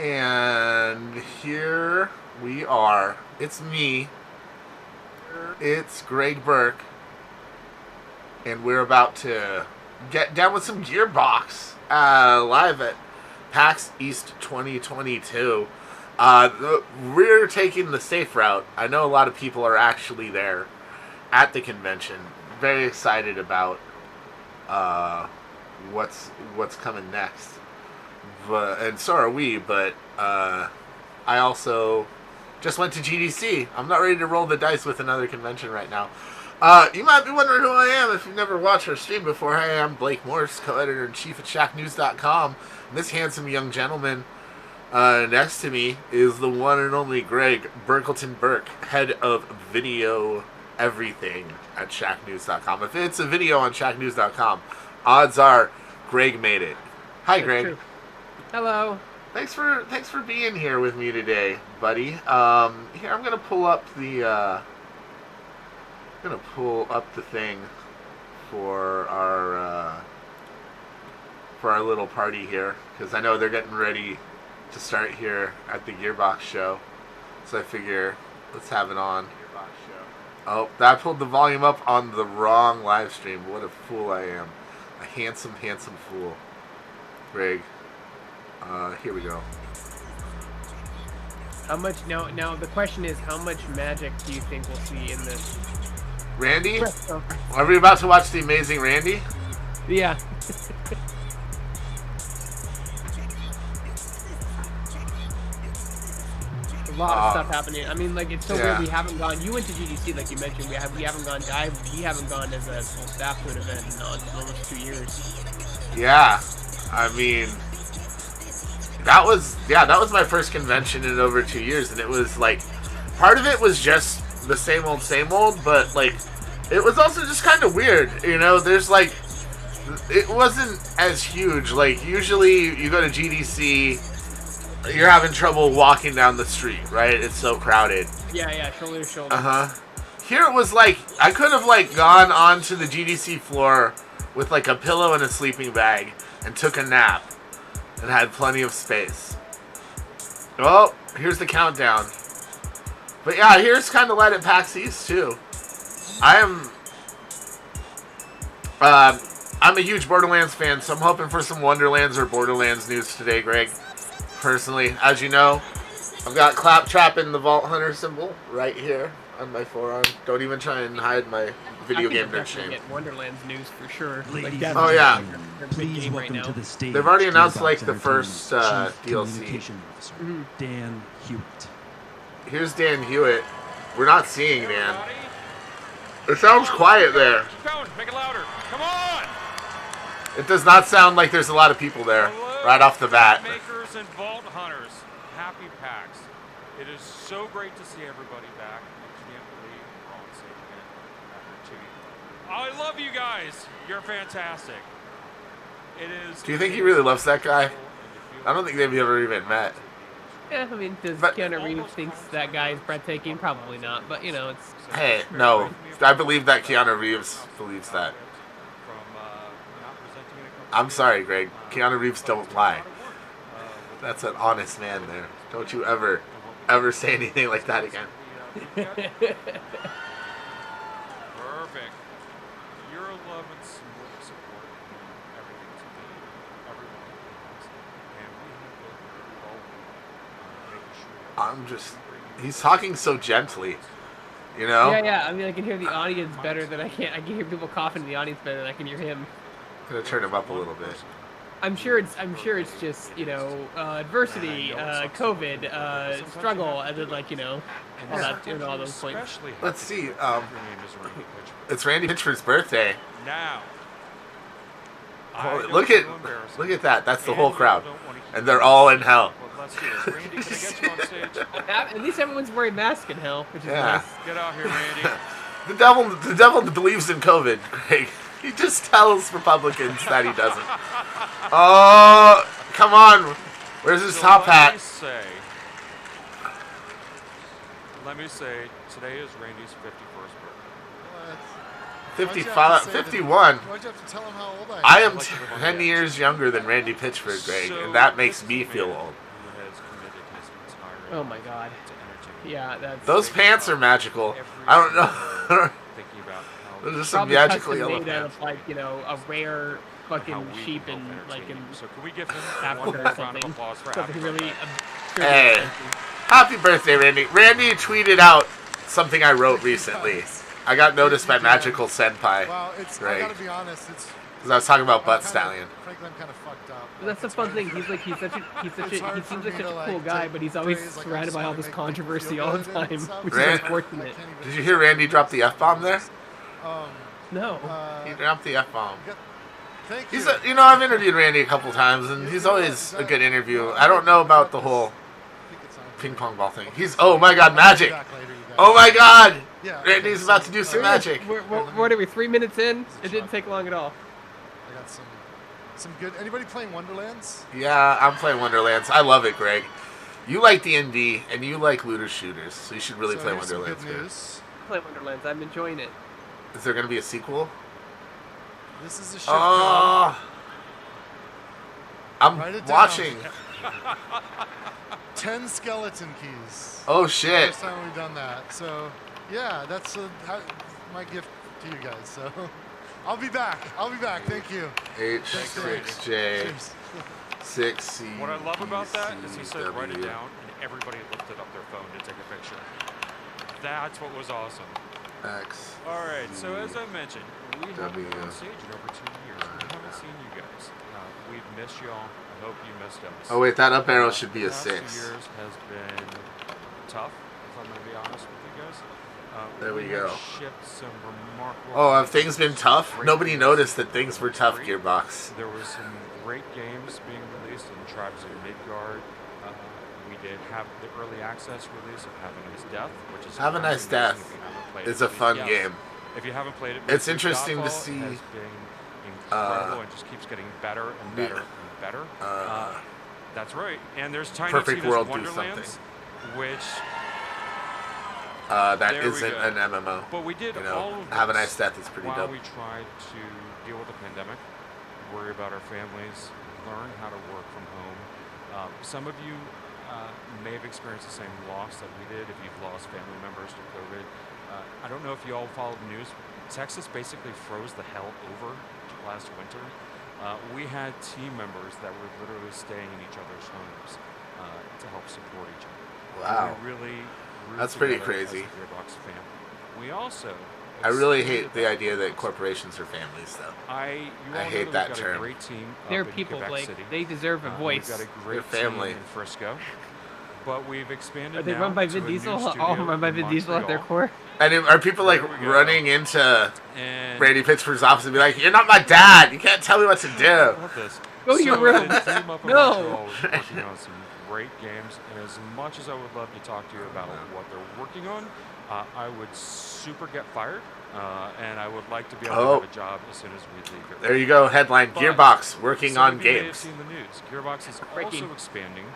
And here we are. It's me. It's Greg Burke. And we're about to get down with some Gearbox live at PAX East 2022. We're taking the safe route. I know a lot of people are actually there at the convention. Very excited about what's coming next. And so are we, but I also just went to GDC. I'm not ready to roll the dice with another convention right now. You might be wondering who I am if you've never watched our stream before. Hey, I'm Blake Morse, co-editor-in-chief at Shacknews.com. And this handsome young gentleman next to me is the one and only Greg Burkleton Burke, head of video everything at Shacknews.com. If it's a video on Shacknews.com, odds are Greg made it. Hi, Greg. True. Hello. Thanks for being here with me today, buddy. Here I'm gonna pull up the thing for our little party here, because I know they're getting ready to start here at the Gearbox show. So I figure let's have it on. Oh, that pulled the volume up on the wrong live stream. What a fool I am. A handsome, handsome fool. Greg. Here we go. How much now the question is, how much magic do you think we'll see in this? Randy? Are we about to watch The Amazing Randy? Yeah. A lot of stuff happening. I mean, like, it's so weird we haven't gone. You went to GDC, like you mentioned. We haven't gone. We haven't gone as a full staff to an event in almost 2 years. Yeah, I mean, that was my first convention in over 2 years, and it was like, part of it was just the same old, but like, it was also just kind of weird, you know. There's like, it wasn't as huge. Like, usually you go to GDC, you're having trouble walking down the street, right? It's so crowded. Yeah, shoulder to shoulder. Here it was like, I could have like gone onto the GDC floor with like a pillow and a sleeping bag and took a nap and had plenty of space. Well, here's the countdown. But yeah, here's kind of light at PAX East too. I'm a huge Borderlands fan, so I'm hoping for some Wonderlands or Borderlands news today, Greg. Personally, as you know, I've got Claptrap and the Vault Hunter symbol right here on my forearm. Don't even try and hide my video game nerd shame. Get Wonderlands news for sure. Like, oh yeah. Please welcome right to the stage. They've already announced Gearbox like the first DLC. Dan Hewitt. Here's Dan Hewitt. We're not seeing Dan. It sounds quiet there. Keep going. Make it louder. Come on. It does not sound like there's a lot of people there. Hello, right off the bat. Makers and Vault Hunters. Happy PAX. It is so great to see everybody back. I can't believe we're on stage again after 2 years. I love you guys. You're fantastic. It is. Do you think he really loves that guy? I don't think they've ever even met. Yeah, I mean, does Keanu Reeves thinks that guy is breathtaking? Probably not, but you know, it's. Hey, no. I believe that Keanu Reeves believes that. I'm sorry, Greg. Keanu Reeves don't lie. That's an honest man there. Don't you ever say anything like that again. Perfect. Your love and support and everything to me, everyone else, and we have making sure. He's talking so gently, you know? Yeah. I mean, I can hear the audience better than I can. I can hear people coughing in the audience better than I can hear him. I'm gonna turn him up a little bit. I'm sure it's just, you know, adversity, COVID, struggle, and then, like, you know, all that, you know, all those points. Let's see. It's Randy Pitchford's birthday. Now. Look at that. That's the whole crowd, and they're all in hell. Randy, can I get you on stage? At least everyone's wearing masks in hell, which is nice. Get out here, Randy. The devil believes in COVID, Greg. He just tells Republicans that he doesn't. Oh, come on. Where's his top hat? Let me say, today is Randy's 51st birthday. 55, 51. Why'd you have to tell him how old I am 10 years younger than Randy Pitchford, Greg, and that makes me feel old. Oh my god. to entertain. Yeah, that's Those pants are magical. I don't know. Thinking about how Those are some probably magical custom yellow made out pants. of like, you know, a rare how fucking we sheep can and help like entertain in you. So can we give him Africa one or more round of something. applause for Something Happy really birthday? Hey, happy birthday, Randy. Randy tweeted out something I wrote recently. I got noticed by Magical Senpai. Well, it's. I Right. gotta be honest. It's. Because I was talking about I'm Butt kinda- Stallion. Frankly, I'm kind of fucked up. But that's the it's fun hard thing. for- He's like he seems hard like for such me a to, cool like, guy, take but he's always praise, like, I surrounded just by all wanna this make people controversy feel all the good and time, stuff. which Ran- is unfortunate. I can't even- Did you hear Randy drop the F-bomb there? No. He dropped the F-bomb. Thank He's you. you know, I've interviewed Randy a couple times, and he's always a good interview. I don't know about the whole ping pong ball thing. Oh my god, magic! Oh my god! Yeah, Randy's about to do some magic. What are we? 3 minutes in? It didn't take long at all. I got some good. Anybody playing Wonderlands? Yeah, I'm playing Wonderlands. I love it, Greg. You like D&D, and you like looter shooters, so you should really So play here's some Wonderlands. good Greg. news. Play Wonderlands. I'm enjoying it. Is there going to be a sequel? This is a shift. Oh, I'm Write it down. watching. 10 skeleton keys. Oh shit! First time we've done that. So, yeah, that's my gift to you guys. So, I'll be back. Thank you. H6J Cheers. 6C. What I love about that is he said write it down, and everybody lifted up their phone to take a picture. That's what was awesome. X. All right, so as I mentioned, we haven't been W. on stage in over 2 years. We haven't seen you guys. We've missed y'all. I hope you missed us. Oh wait, that up arrow should be a The past 6. 2 years has been tough, if I'm going to be honest with you guys. There we have go. shipped some remarkable. Oh, have things been tough? Great Nobody games. noticed that things were tough, Great. Gearbox. There was some great games being released in Tribes of Midgard. We did have the early access release of Have a Nice Death, which is Have a Nice Death is a fun game. If you haven't played it, It's please do. interesting to Godfall see, has been incredible and just keeps getting better and better and better. That's right. And there's Tiny Perfect Tina's World do Wonderlands, which that There we isn't go. an MMO. but we did You all know, of Have a this Nice Death is pretty while dope. we tried to deal with the pandemic, worry about our families, learn how to work from home. Some of you may have experienced the same loss that we did if you've lost family members to COVID. I don't know if you all followed the news. Texas basically froze the hell over last winter. We had team members that were literally staying in each other's homes to help support each other. Wow. We really grew That's pretty together crazy. as a Gearbox family. We also I really hate expanded the that idea that focus. corporations are families, though. You I all hate know that we've got term. a great team up They're in people, Quebec Blake. City. They deserve a voice. We've got a great They're family. team in Frisco, but we've expanded. Are they now run by to Vin a new Diesel? studio All run by in Vin Diesel at their Montreal. core? And are people like There we go. running into And Randy Pitchford's office and be like, "You're not my dad. You can't tell me what to I do." love this. Go to your So room. the team up in No. Montreal is working on some great games, and as much as I would love to talk to you about what they're working on, I would super get fired, and I would like to be able Oh. to have a job as soon as we leave here. There you go. Headline: But Gearbox working some on of you may have games. seen the news. Gearbox is Breaking. also expanding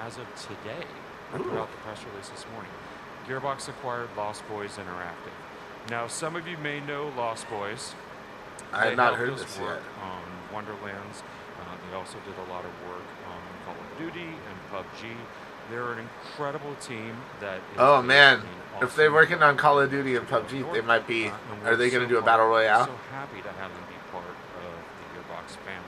as of today. I put out the press release this morning. Gearbox acquired Lost Boys Interactive. Now, some of you may know Lost Boys. I They had not helped heard us this work yet. on Wonderlands. They also did a lot of work on Call of Duty and PUBG. They're an incredible team that is Oh based man, in if they're awesome working on Call of Duty and PUBG, they might be. and Are we're they going to so do a battle honored- royale? So happy to have them be part of the Gearbox family.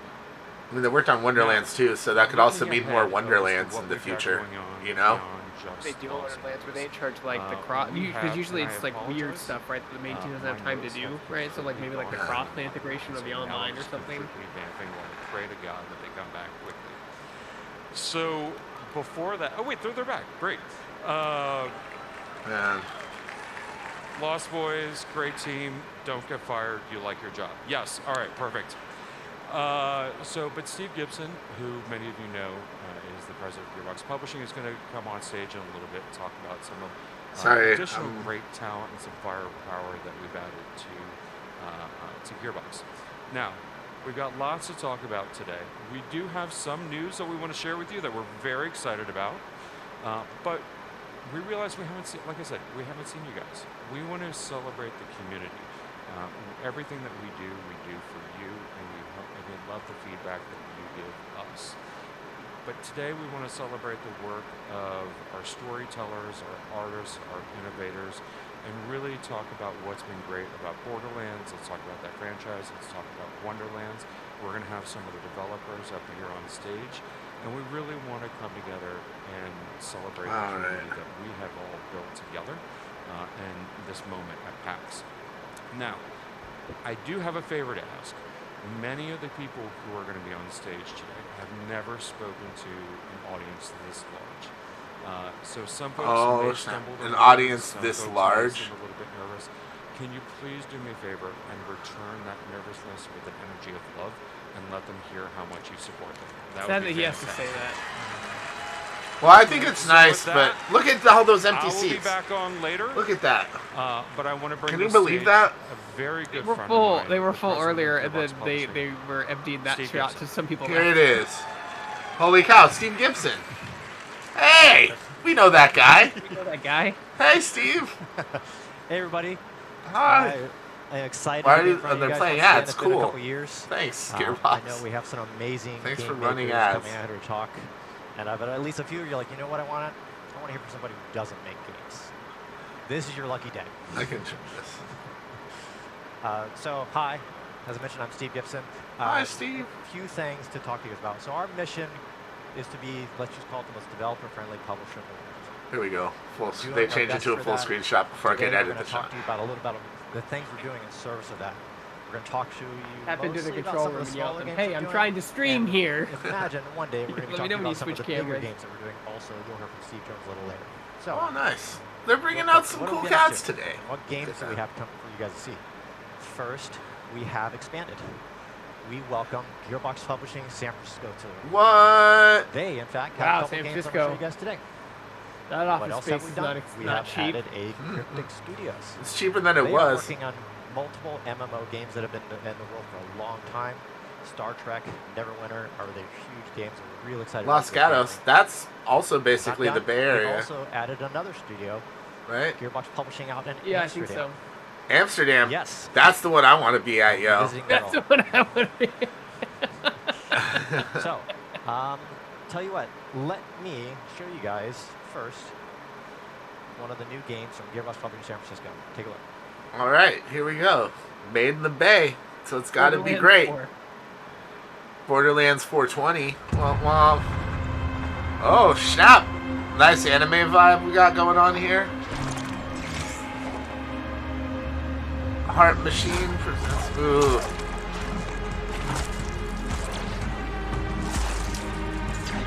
I mean, they worked on Wonderlands too, so that could also Looking mean more ahead as to Wonderlands what in the we've got future. going on You know? beyond just They do Los Wonderlands where they Angeles. charge like the Uh, cross we because have, usually and it's I like weird apologize, stuff, right? That the main team doesn't have my time to notes do, have right? So like maybe like the completely gone. cross-play integration of the So now online I'm or just something. completely vamping while I pray to God that they come back quickly. So before that, oh wait, they're back. Great. Man, Lost Boys, great team. Don't get fired. You like your job. Yes. All right. Perfect. But Steve Gibson, who many of you know is the president of Gearbox Publishing, is going to come on stage in a little bit and talk about some of Sorry, additional I'm- great talent and some firepower that we've added to Gearbox. Now, we've got lots to talk about today. We do have some news that we want to share with you that we're very excited about, but we realize we haven't seen, like I said, we haven't seen you guys. We want to celebrate the community. Everything that we do for you, and we love the feedback that you give us. But today we want to celebrate the work of our storytellers, our artists, our innovators, and really talk about what's been great about Borderlands. Let's talk about that franchise. Let's talk about Wonderlands. We're going to have some of the developers up here on stage, and we really want to come together and celebrate the community that we have all built together in this moment at PAX. Now, I do have a favor to ask. Many of the people who are going to be on the stage today have never spoken to an audience this large. So some folks may stumble an audience this large. A little bit nervous. Can you please do me a favor and return that nervousness with an energy of love and let them hear how much you support them? Sad that he has to say that. Well, I think it's nice, but look at all those empty seats. I will be back on later. Look at that. But I want to bring. Can you believe that? A very good. They were full. They were full earlier, and then they were emptied that shot to some people. Here it is. Holy cow, Steve Gibson. Hey, we know that guy. We know that guy. Hey, Steve. Hey, everybody. Hi. I'm excited. Why are they playing ads? It's been a Cool. couple years. Thanks, Gearbox. I know we have some amazing Thanks game for running makers ads. coming out here to talk. But at least a few of you are like, you know what I want? I want to hear from somebody who doesn't make games. This is your lucky day. I can trim this. So, hi. As I mentioned, I'm Steve Gibson. Hi, Steve. A few things to talk to you guys about. So our mission is to be, let's just call it the most developer-friendly publisher in the world. Here we go. They changed it to a full screen shot before I can edit the shot. We're going to talk to you about a little about the things we're doing in service of that. We're going to talk to you Tap into the mostly about control some of room the and yell smaller at them, games hey, we're I'm doing. trying to stream And here. Imagine one day we're going to be Let me talking know when about you some of the switch bigger cameras. games that we're doing. Also, you'll hear from Steve Jones a little later. So, Oh, nice. They're bringing out some what cool are we gonna cats do? today. What games do we have come for you guys to see? First, we have expanded. We welcome Gearbox Publishing San Francisco to the What? They, in fact, Wow, have a couple San games I'm Francisco. going to show you guys today. That What office else space have we is done? We not have cheap. added a Cryptic Studios. It's cheaper than it They are was. working on multiple MMO games that have been in the world for a long time. Star Trek, Neverwinter are their huge games. We're real excited. Los about Gatos. That's also basically Not the done. Bay They've Area, also added another studio, right? Gearbox Publishing out in Yeah, I Amsterdam. think so. Amsterdam. Yes. That's the one I want to be at, yo. Visiting their That's own. what I want to be. So, tell you what, let me show you guys first one of the new games from Gearbox Publishing San Francisco. Take a look. All right, here we go. Made in the Bay, so it's got to be Borderlands great. 4. Borderlands 420. Womp womp. Oh, snap. Nice anime vibe we got going on here. Heart Machine presents. Ooh.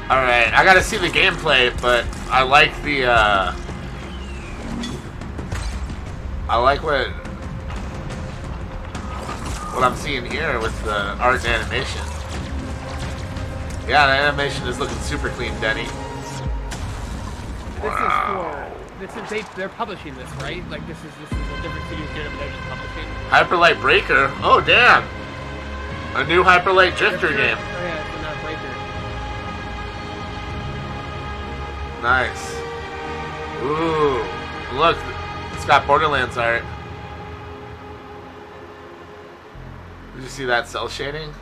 Alright, I gotta see the gameplay, but I like the, I like what I'm seeing here with the art and animation. Yeah, the animation is looking super clean, Denny. They're publishing this, right? Like this is a different studio doing it, but they're just publishing. Hyperlight Breaker. Oh, damn. A new Hyperlight Drifter game. Oh yeah, it's not Breaker. Nice. Ooh. Look, it's got Borderlands art. Did you see that cell shading?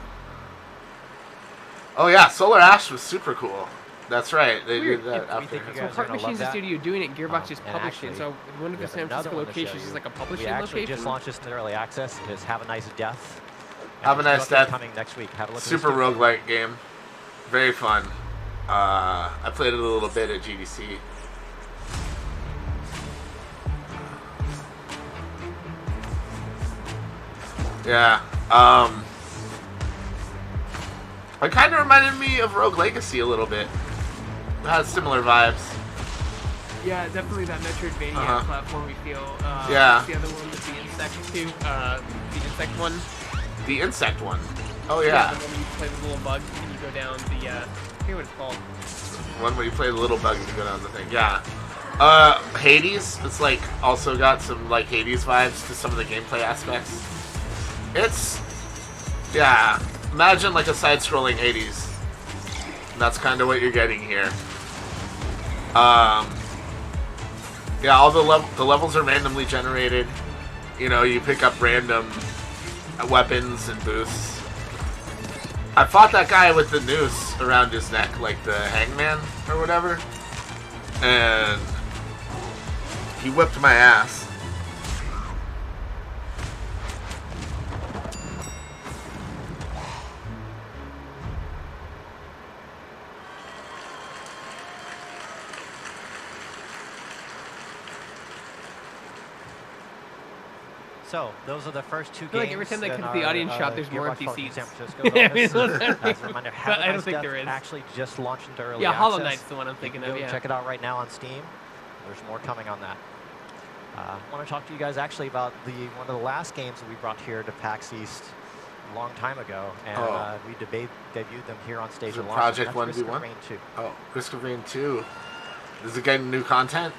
Oh yeah, Solar Ash was super cool. That's right. They Weird. did that We after. think you So guys are Heart gonna love Machine's the that. studio doing it, Gearbox is And publishing. actually, So one of we the have San another Francisco one to show locations you. is like a We publishing actually location. just launched this in early access. It is Have a Nice Death. And Have a there's Nice two updates Death. coming next week. Have a look. Super at this roguelike game. Very fun. I played it a little bit at GDC. Yeah. It kind of reminded me of Rogue Legacy a little bit. It had similar vibes. Yeah, definitely that Metroidvania platform we feel. Yeah. The other one with the insect too. The insect one. The insect one. Oh The yeah. one where you play with the little bug and you go down the. I forget what it's called. One where you play the little bug and you go down the thing. Yeah. Hades. It's like also got some like Hades vibes to some of the gameplay aspects. It's imagine like a side-scrolling Hades. And that's kind of what you're getting here. Yeah, all the levels are randomly generated. You know, you pick up random weapons and boosts. I fought that guy with the noose around his neck, like the hangman or whatever, and he whipped my ass. So, those are the first two I feel games. like every time they come to in the our, audience shop, there's more Gearbox empty Publishing seats. San Francisco's office. As a reminder, But I don't Have think Death there is. actually just launched into early Yeah, access. Hollow Knight's the one I'm You thinking can of, go yeah. check it out right now on Steam. There's more coming on that. I want to talk to you guys actually about one of the last games that we brought here to PAX East a long time ago, and we debuted them here on stage Is it at launch. Project That's Risk of 1v1? Rain 2. Oh, Risk of Rain 2. Is it getting new content?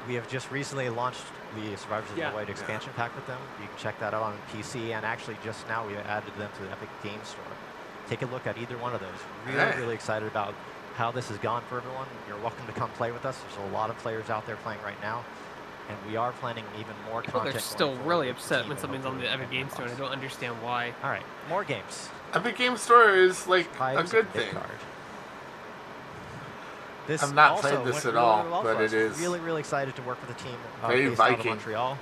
We have just recently launched the Survivors of the Yeah. Void expansion pack with them. You can check that out on PC, and actually just now we added them to the Epic Games Store. Take a look at either one of those. Really excited about how this has gone for everyone. You're welcome to come play with us. There's a lot of players out there playing right now, and we are planning even more People content. are still going forward really with the upset team when and something's on hopefully the Epic Games Store, and I don't understand why. All right, more games. Epic Games Store is like a Pipes good and thing. Bitcard. This I've not also played this went at really, all, really well but for us. it is really excited to work with a team very based out of Viking. Montreal,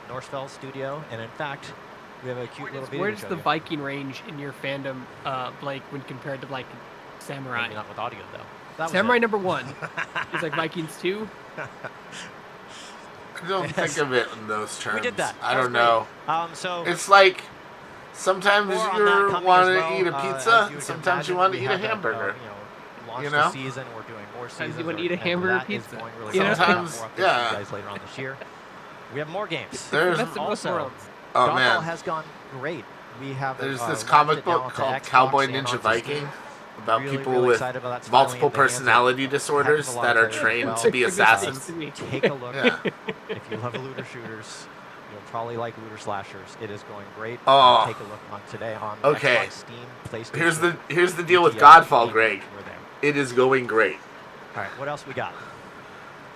Northfell Studio, and in fact, we have a cute little video Where to does show the you. Viking range in your fandom, Blake, when compared to like Samurai? Maybe not with audio though. That was Samurai it. number 1 is like Vikings 2. I don't think of it in those terms. We did that. I That was don't know. great. So It's like sometimes more on you that coming want as to well. eat a As pizza, you would sometimes you imagine, want to we eat a have that, hamburger. Launched You know? the season. We're doing more seasons. you want to eat a and hamburger that is pizza. going really You know? well. We'll have Sometimes, more updates yeah. for you guys later on this year. We have more games. There's That's the most also- worlds. oh Godfall man, has gone great. We have there's this launched comic it now book onto called Xbox Cowboy and Ninja onto Viking Steam. about Really, people really with excited about that. It's finally multiple in the hands of personality a heck of disorders a lot that of are players as trained well. to be It's assassins. to me. Take a look. Yeah. If you love looter shooters, you'll probably like looter slashers. It is going great. Oh. Take a look on today on Okay. Xbox, Steam, PlayStation. Here's the deal with GTA, Godfall, and Greg. we're there. It is going great. All right, what else we got?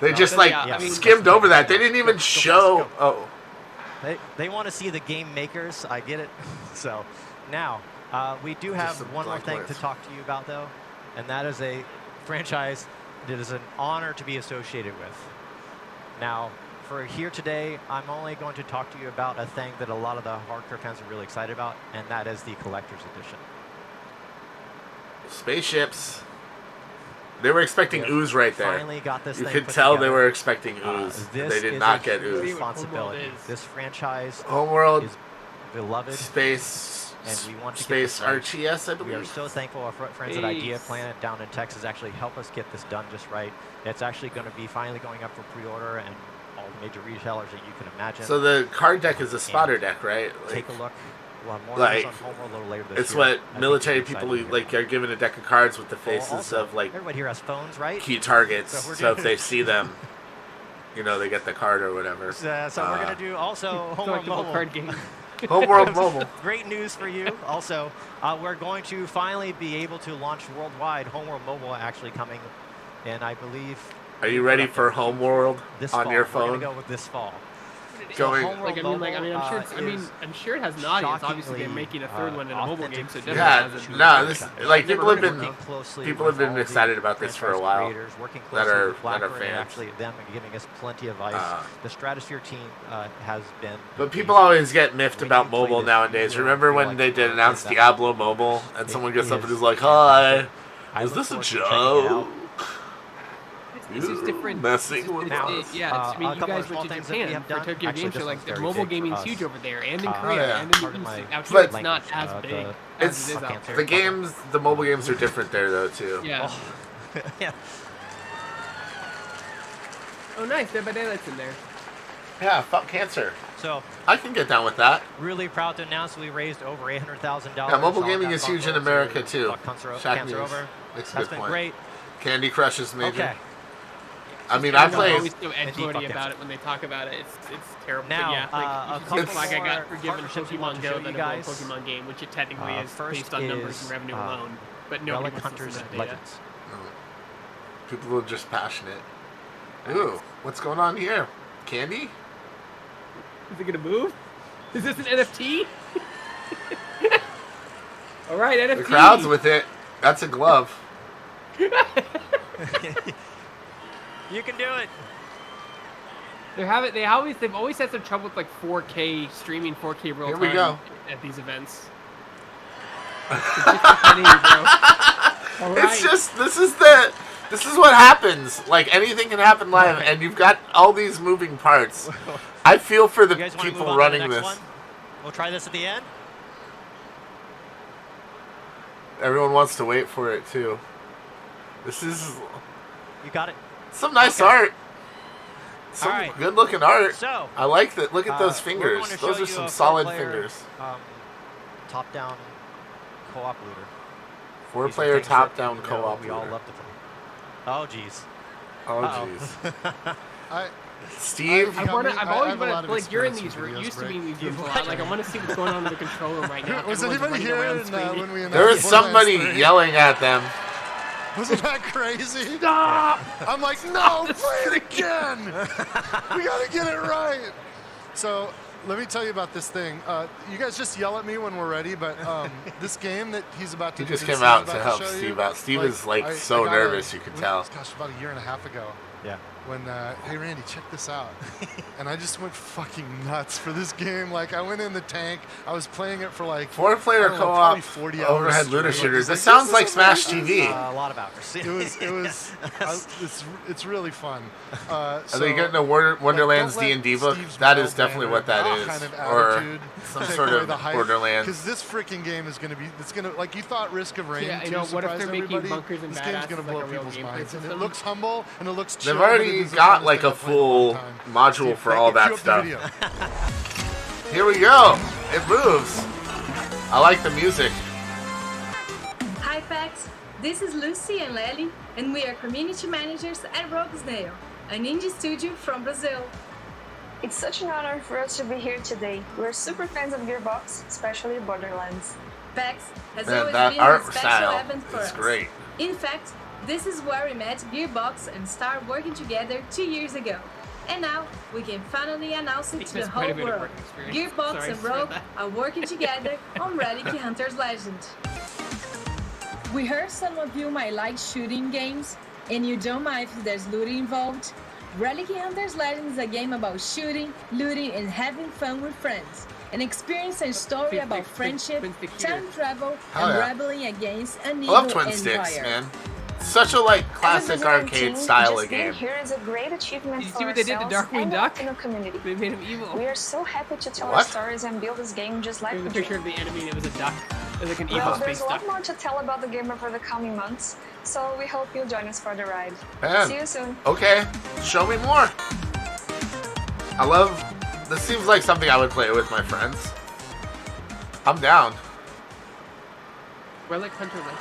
They No, just but like yeah, I mean- skimmed over that. They didn't even Go, show. go. Oh, They want to see the game makers. I get it. So now we do have Just some one more blank thing words. to talk to you about, though, and that is a franchise that is an honor to be associated with. Now, for here today, I'm only going to talk to you about a thing that a lot of the hardcore fans are really excited about, and that is the collector's edition. spaceships. They were expecting We ooze right there. Finally got this You thing could put tell they together. were expecting ooze. This They did is not a get huge ooze. responsibility. Homeworld is. This franchise Homeworld, is beloved. space, and we want to get space this right. RTS, I We are believe. so thankful our friends at Idea Planet down in Texas actually help us get this done just right. It's actually going to be finally going up for pre-order and all the major retailers that you can imagine. So the card deck is a spotter deck, right? Take a look. We'll have more like, news on Homeworld a little later this It's year. what I think military you'll be people excited to hear like are given a deck of cards with the about it. Well, faces also, of like everybody here has phones, right? key targets. So we're So if doing- they see them, they get the card or whatever. So we're going to do also Homeworld Collectible Mobile. card game. Homeworld Mobile. Great news for you. Also, we're going to finally be able to launch worldwide. Homeworld Mobile actually coming, and I believe Are you ready for Homeworld this on fall. your We're phone? going to go with this fall. Going- Homeworld I'm sure it has an audience. Obviously, they're shockingly, making a third one in a mobile game, so it definitely Yeah, has a no, this like Never people have heard of been it, closely people have with been all the excited about this for a franchise while creators, working that closely are- with that Blackbird are and fans. actually them giving us plenty of advice. The Stratosphere team has been. But people always get miffed When about you play mobile this, nowadays. you will Remember feel when like they you did are announce in that Diablo Mobile and It someone gets up and is is like, "Hi, I is look this a forward to checking it out. joke? It's just different. Messing with Now, us." I mean, a you couple guys of small went to things that we Japan have for done. Tokyo Actually, Game this Show. one's Like, the very mobile big gaming's to huge us. over there, and in Oh, Korea, yeah. and in Pardon the my out here, But- it's not as the- big It's- as it is out cancer. there. The games, the mobile games are different there though too. Yeah. yeah. Oh, nice. Dead by Daylight's in there. Yeah, fuck cancer. So, I can get down with that. really proud to announce we raised over $800,000. Yeah, mobile on gaming that is huge in console America to too. fuck Cancer Shacknews over. makes a That's good been point. great. Candy Crush is maybe. Okay. I mean, I Everyone's play. always so And edgelordy deep about it when they talk about it. It's terrible. Now, but yeah, like, a you should see the couple flag I got more for giving partnerships we want Pokemon to show Go you than a guys. Pokemon game, which it technically is First based on numbers is, and revenue alone. But nobody Relic wants to Hunters listen to that data. Legends. People are just passionate. Ooh, what's going on here? Candy? Is it gonna move? Is this an NFT? All right, NFT. The crowd's with it. That's a glove. You can do it. They've always had some trouble with like 4K streaming, 4K real time. Here we go. At these events. It's just this is what happens. Like anything can happen live, and you've got all these moving parts. I feel for the people running this. One? We'll try this at the end. Everyone wants to wait for it too. This is. You got it. Some nice art. Some good-looking art. So, I like that. Look at those fingers. Those are some solid fingers. Top-down co-op looter. 4-player top-down co-op looter. We all love to play. Oh, jeez. Oh, jeez. Steve, I've always wanted, like, you're in these rooms, used to be in these rooms a lot. Like, I want to see what's going on in the control room right now. Was anybody here when we announced there was somebody yelling at them. Wasn't that crazy? Stop! I'm like, no, play it again. We gotta get it right. So let me tell you about this thing. You guys just yell at me when we're ready, but this game that he's about to. He just came out to help Steve out. Steve is like so nervous, you could tell. Gosh, about a year and a half ago. Yeah. When, hey Randy, check this out. And I just went fucking nuts for this game. Like, I went in the tank. I was playing it for like 4-player co-op 40 hours overhead looter shooters. This sounds like Smash TV. A lot of hours. It's really fun. Are they getting a Wonderlands D&D book? That is definitely what that is. Kind of or some sort of Borderlands. Because this freaking game is going to be, like you thought Risk of Rain 2 what if they're making everybody? bunkers and this game's going to blow people's minds. And it looks humble and it looks chill. They've already got like a full module for all that stuff. Here we go. It moves. I like the music. Hi PAX, this is Lucy and Lely, and we are community managers at Rogue Snail, an indie studio from Brazil. It's such an honor for us to be here today. We're super fans of Gearbox, especially Borderlands. PAX has always that been art a special style event for us. It's great. In fact, this is where we met Gearbox and started working together 2 years ago. And now, we can finally announce it to the whole world. Gearbox and Rogue are working together on Relic Hunter's Legend. We heard some of you might like shooting games, and you don't mind if there's looting involved. Relic Hunter's Legend is a game about shooting, looting, and having fun with friends. An experience and story about friendship, time travel, and rebelling against an evil I love Twin empire. Sticks, man. Such a classic arcade style of game. Here is a great achievement Did you for see what they did to Darkwing Duck? In the community. They made him evil. We are so happy to tell our stories and build this game just like There's a picture of the enemy and it was a duck. It was like an evil Well, space there's a duck. lot more to tell about the game over the coming months, so we hope you'll join us for the ride. Man. See you soon. Okay, show me more. This seems like something I would play with my friends. I'm down. Relic Hunter Legend.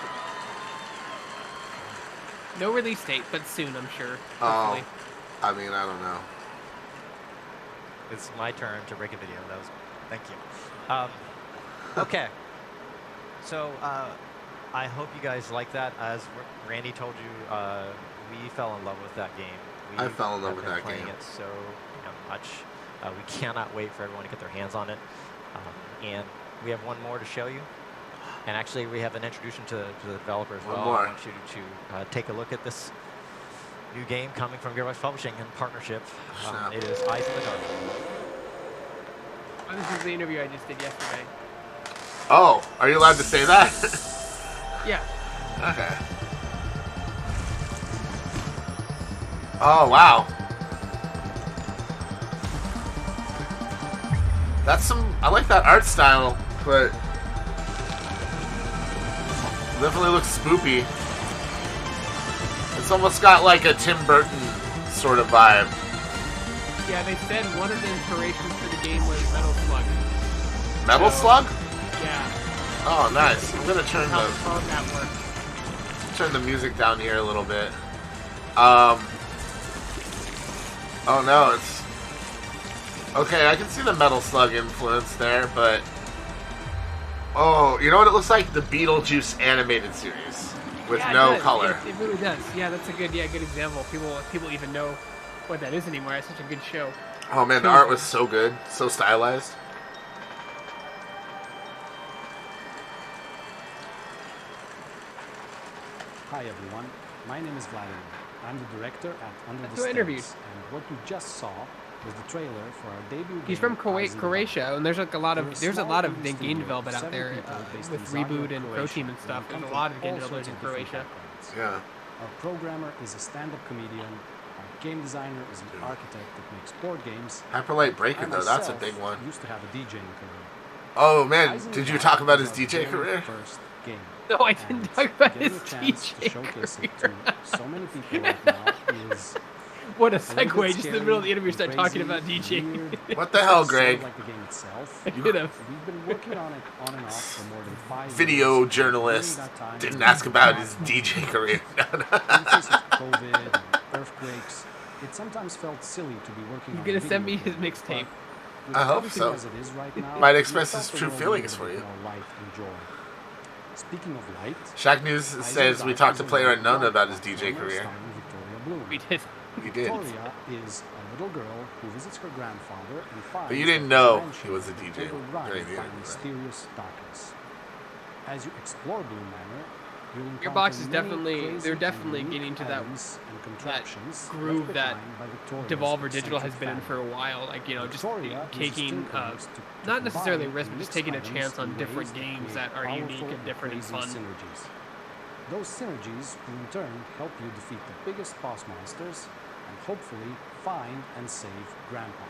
No release date, but soon, I'm sure. Hopefully. I mean, I don't know. It's my turn to break a video. Thank you. Okay. So I hope you guys like that. As Randy told you, we fell in love with that game. I fell in love with that playing game. it so much. We cannot wait for everyone to get their hands on it. And we have one more to show you. And actually, we have an introduction to the developer as well. One more. I want you to take a look at this new game coming from Gearbox Publishing in partnership. It is Ivy Miniseries. Oh, this is the interview I just did yesterday. Oh, are you allowed to say that? Yeah. Okay. Oh, wow. I like that art style, but definitely looks spoopy. It's almost got like a Tim Burton sort of vibe. Yeah, they said one of the inspirations for the game was Metal Slug. Metal Slug? Yeah. Oh, nice. I'm gonna turn How that works. turn the music down here a little bit. Oh no, it's okay. I can see the Metal Slug influence there, but oh, you know what? It looks like the Beetlejuice animated series with no color. It really does. Yeah, that's a good example. People even know what that is anymore. It's such a good show. Oh man, the art was so good, so stylized. Hi everyone, my name is Vladimir. I'm the director at Under the interviewed. Stairs, and what you just saw was the trailer for our debut game. He's from Eyes in the Croatia, Dark. and there's a lot We're a of small game studio development of out there 7 people based with in Zagreb, Reboot and Pro Croatia, Team and stuff. we come There's a from lot of game all developers sorts in of different Croatia. backgrounds. Yeah. Our programmer is a stand-up comedian. Our game designer is an architect that makes board games. Hyperlight Breaker, I though, that's a myself big one. used to have a DJing career. Oh, man, Eyes in did the you Dark talk about was his our DJ very career? first game. No, I didn't And talk about getting his a chance to DJ showcase it career. to so many people right now is What a a little segue! bit Just in the middle of the interview, scary, start talking crazy, about DJing. weird. What the hell, It's sort Greg? of like the game itself. You know. We've been working on it on and off for more than 5 years. Video and journalist during that time, didn't we've ask about been his lots of DJ career. In the face of COVID and earthquakes, it sometimes felt silly to be working He's on gonna a send me video his game, mixtape. but with I hope everything so. as it is right now, Might we express felt his the true world feelings needed a for bit you. more light and joy. Speaking of light, Shacknews says we talked to Player Unknown about his DJ career. We did. We did. Victoria is a little girl who visits her grandfather and finds But you didn't that know dimension he was a is DJ overrun during the by interview. mysterious darkness. As you explore Blue Manor, you'll Gearbox encounter is many definitely- crazy they're and definitely unique getting to that- items and contraptions groove left that behind by Victoria's Devolver Digital has eccentric been in for a family. while. Like, you know, just Victoria taking, uses stinkers to not necessarily combine risk, but and just mix taking a items chance on in different ways games create that are unique powerful and different and crazy fun. synergies. Those synergies will in turn help you defeat the biggest boss monsters and hopefully find and save Grandpa.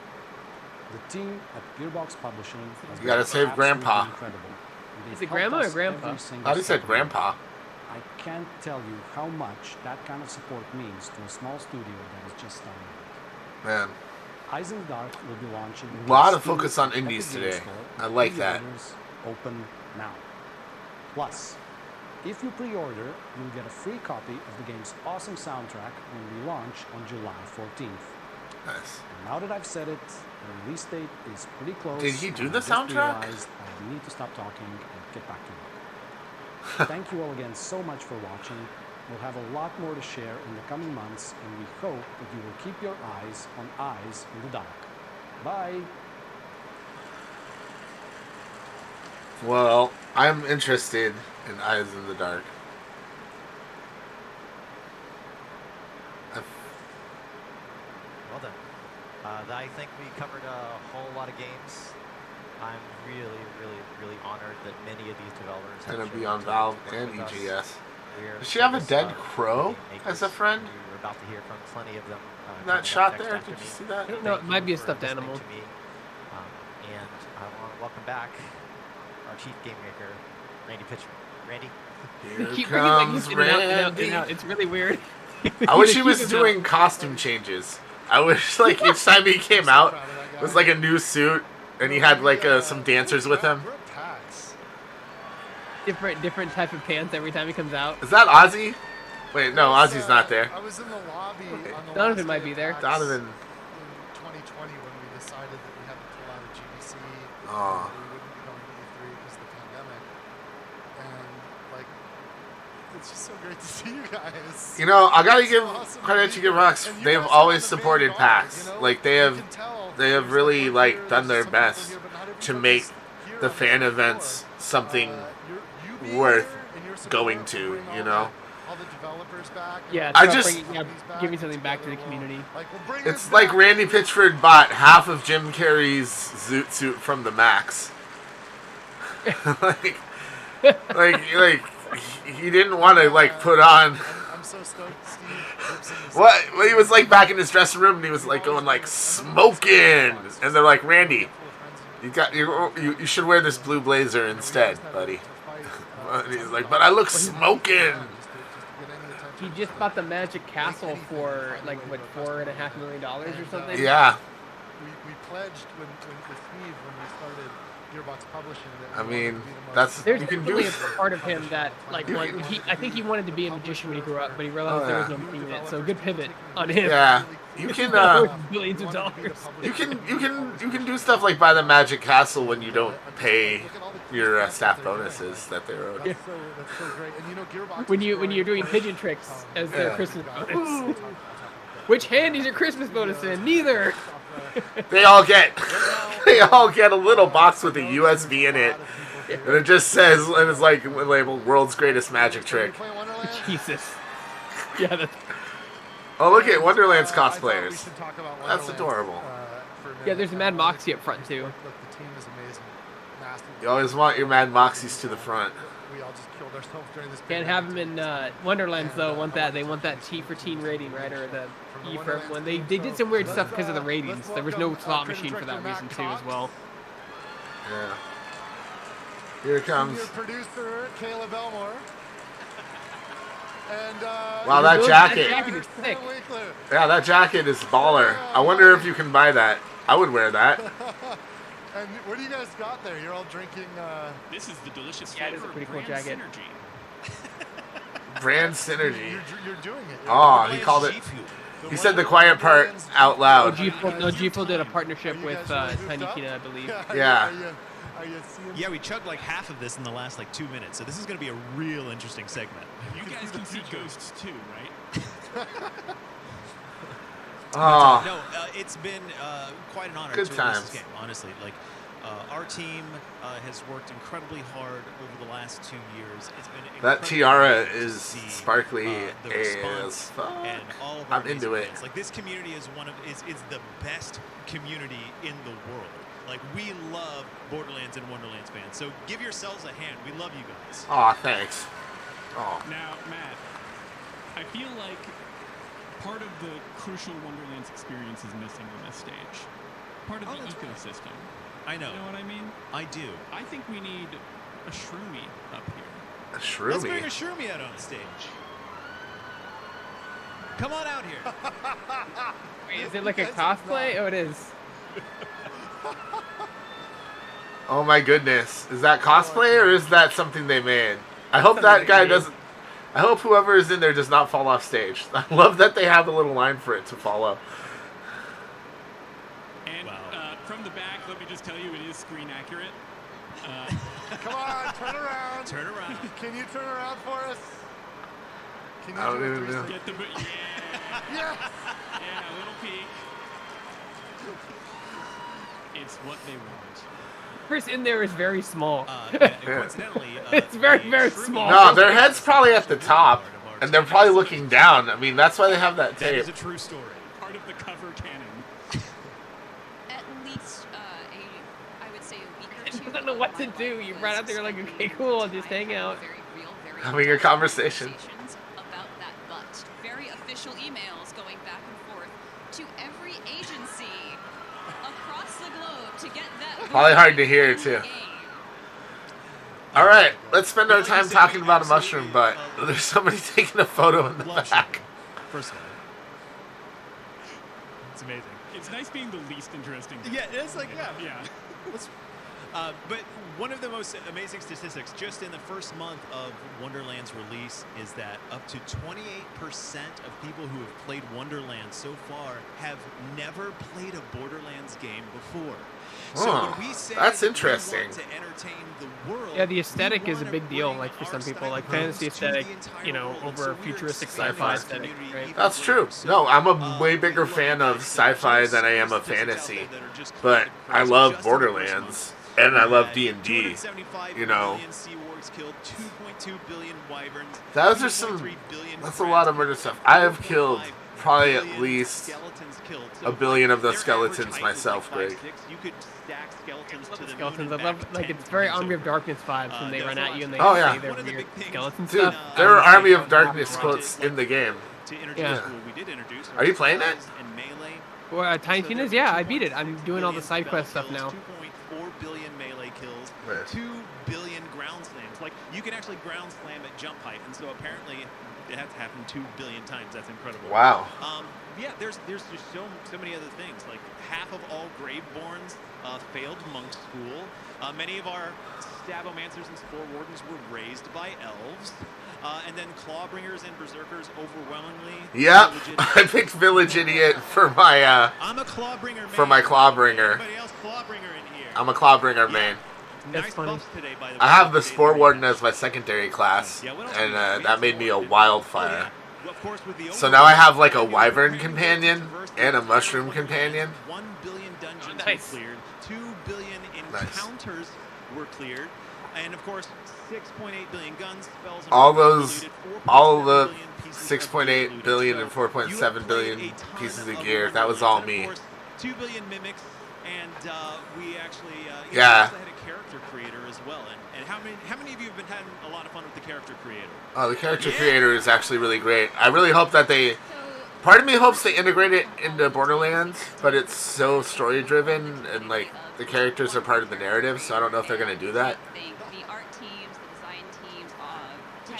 The team at Gearbox Publishing has You gotta been save absolutely Grandpa. incredible. And Is they've it Grandma helped or us Grandpa? every single How do you step say of the way. Grandpa? I can't tell you how much that kind of support means to a small studio that is just starting out. Man, Eyes in the Dark will be launching. a lot of Steam focus on and indies Epic Games today. Store I like with that. pre-orders Open now. Plus, if you pre-order, you'll get a free copy of the game's awesome soundtrack when we launch on July 14th. Nice. And now that I've said it, the release date is pretty close. Did he do and the I just soundtrack? realized I need to stop talking and get back to work. Thank you all again so much for watching. We'll have a lot more to share in the coming months, and we hope that you will keep your eyes on Eyes in the Dark. Bye! Well, I'm interested in Eyes in the Dark. Well done. I think we covered a whole lot of games. I'm really honored that many of these developers have Gonna be chosen on to Valve work and with us. EGS. We're Does she have a focused dead on crow game makers. as a friend? We're about to hear from plenty of them. That coming up shot next there? after Did you me. see that? I don't know, it Thank might you be a for stuffed listening animal. to me. And I want to welcome back our chief game maker, Randy Pitchford. Randy? Here Keep bringing like comes in and out, in and out, in Randy. and out. It's really weird. I wish he Keep was him doing out. costume changes. I wish like each time he came out it was like a new suit and he had like some dancers with him. We're at PAX. different type of pants every time he comes out. Is that Ozzy? Wait, no, Ozzy's not there. I was in the lobby on the Donovan last might day be of there. PAX Donovan. in 2020 when we decided that we had to pull out of GDC. Aw. We wouldn't be going to E3 because of the pandemic. And like, it's just so great to see you guys. You know, I gotta It's give awesome to credit be to here. Gearbox. And you They've guys are always on the supported vanguard, PAX. you know? Like they You have can tell they have there's really work like here, done their there's some people best here, but not to everybody's make here the on fan floor. events something You being worth here and your support going will to, bring you all know? all the developers back. and Yeah, all it's I about just- bringing, companies back giving and something back to the together we'll- community. like, we'll bring It's this like back. Randy Pitchford bought half of Jim Carrey's zoot suit from the Max. like he didn't want to like put on I'm so stoked, Steve. Gibson is what well, he was like back in his dressing room and he was like going like smoking and they're like Randy, you should wear this blue blazer instead, buddy. And he's like, but I look smoking. He just bought the Magic Castle for like what $4.5 million or something. Yeah, we pledged with Steve when we started Gearbox Publishing that I we wanted mean to be the most- that's There's you can definitely do. a part of him that like I think he wanted to be a magician when he grew up, but he realized Oh, there was yeah. no money in it. So good pivot on him. Yeah, you can Billions of dollars. you can do stuff like buy the Magic Castle when you don't pay your staff bonuses that they're owed. That's so great. And you know, Gearbox When is you're growing doing first. pigeon tricks as their Yeah. Christmas bonus. Which hand is your Christmas bonus in? Neither. They all get a little box with a USB in it, and it just says and it's like labeled "World's Greatest Magic Trick." Play Wonderland? Jesus. Yeah, that's... Oh, look at Wonderland's I thought we cosplayers. should talk about That's Wonderlands, adorable. For a minute. Yeah, there's a Mad Moxie up front, too. Look, the team is amazing. Massive. You always want your Mad Moxies to the front. We all just killed ourselves during this. Can't have them in Wonderlands, though. They want that T for teen rating, right? Or the E for everyone. They did some weird stuff because of the ratings. There was no slot machine for that reason, too, as well. Yeah. Here it comes. Senior producer Caleb Elmore. And, Wow, that jacket. That jacket is thick. Yeah, that jacket is baller. I wonder if you can buy that. I would wear that. And what do you guys got there? You're all drinking. This is the delicious Yeah, it is a flavor pretty of cool brand jacket. synergy. Brand synergy. You're doing it. Oh, he called it. He said the quiet part out loud. G-Fuel did a partnership with Tiny Tina, I believe. Yeah. Are you seeing? Yeah, we chugged like half of this in the last like 2 minutes, so this is going to be a real interesting segment. You guys can see ghosts too, right? Oh. No, it's been quite an honor Good to release times. this game, honestly. Like, our team has worked incredibly hard over the last 2 years. It's been That incredibly tiara great to is see, sparkly the as response fuck. and all of our I'm into amazing it. fans. Like, this community is is the best community in the world. Like, we love Borderlands and Wonderlands fans. So give yourselves a hand. We love you guys. Aw, thanks. Oh. Now, Matt, I feel like part of the crucial Wonderlands experience is missing on this stage. Part of the ecosystem. I know. You know what I mean? I do. I think we need a Shroomy up here. A Shroomy? Let's bring a Shroomy out on stage. Come on out here. Wait, is it like a cosplay? Oh, it is. Oh my goodness. Is that cosplay or is that something they made? I hope that guy doesn't... I hope whoever is in there does not fall off stage. I love that they have a little line for it to follow. And from the back, let me just tell you, it is screen accurate. Come on, turn around. Turn around. Can you turn around for us? Can you I don't do a even know. 360? Get the yeah. Yes. Yeah, a little peek. It's what they want. Chris in there is very small. Coincidentally, It's very, very small. No, their head's probably at the top, and they're probably looking down. I mean, that's why they have that That tape. is a true story. Part of the cover canon. At least, I would say a week or two. I don't know what to do. You run out there like, okay, cool, I'll just hang out. Having a conversation. About that, but very official emails going back and forth to every agency across the globe to get that. Probably hard to hear, too. All right, let's spend our time talking about a mushroom butt. There's somebody taking a photo in the back. First of all, it's amazing. It's nice being the least interesting. Yeah, it's like, yeah. Yeah. But one of the most amazing statistics just in the first month of Wonderland's release is that up to 28% of people who have played Wonderland so far have never played a Borderlands game before. So when we say that's we interesting. want to entertain the world, Yeah, the aesthetic is a big deal, like for some people, like fantasy aesthetic, you know, over futuristic sci-fi aesthetic, right? That's true. No, I'm a way bigger fan of sci-fi than I am of fantasy. But I love Borderlands. And I love D&D, you know. Those are some... That's a lot of murder stuff. I have killed probably at least a billion of those skeletons myself, Greg. Skeletons, I love, like, it's very Army of Darkness vibes when they run at you and they Oh, yeah. say their weird skeleton Dude, stuff. there are Army of Darkness quotes in the game. Yeah. Are you playing it? Well, Tiny Tina's, yeah, I beat it. I'm doing all the side quest stuff now. 2.4 billion melee kills, Right. 2 billion ground slams. Like, you can actually ground slam at jump height, and so apparently it has to happen 2 billion times. That's incredible. Wow. Yeah, there's just so many other things. Like, half of all Graveborns failed monk school. Many of our Stabomancers and Spore Wardens were raised by elves. And then Clawbringers and Berserkers overwhelmingly. Yep, I picked Village Idiot for my I'm a Clawbringer for my Clawbringer. Anybody else Clawbringer in here? I'm a Clawbringer main. That's funny. Today, by the way. I have the Spore Warden as my secondary class, and that made me a Wildfire. So now I have like a Wyvern companion and a Mushroom companion. 1 billion dungeons Nice. were cleared. 2 billion encounters were cleared. And of course, 6.8 billion guns, spells, and All those all the 6.8 billion and 4.7 billion pieces of gear. That was all me. 2 billion mimics, and we actually we yeah. also had a character creator as well. And how many of you have been having a lot of fun with the character creator? Oh, the character creator is actually really great. I really hope that they. Part of me hopes they integrate it into Borderlands, but it's so story driven and like the characters are part of the narrative, so I don't know if they're gonna do that.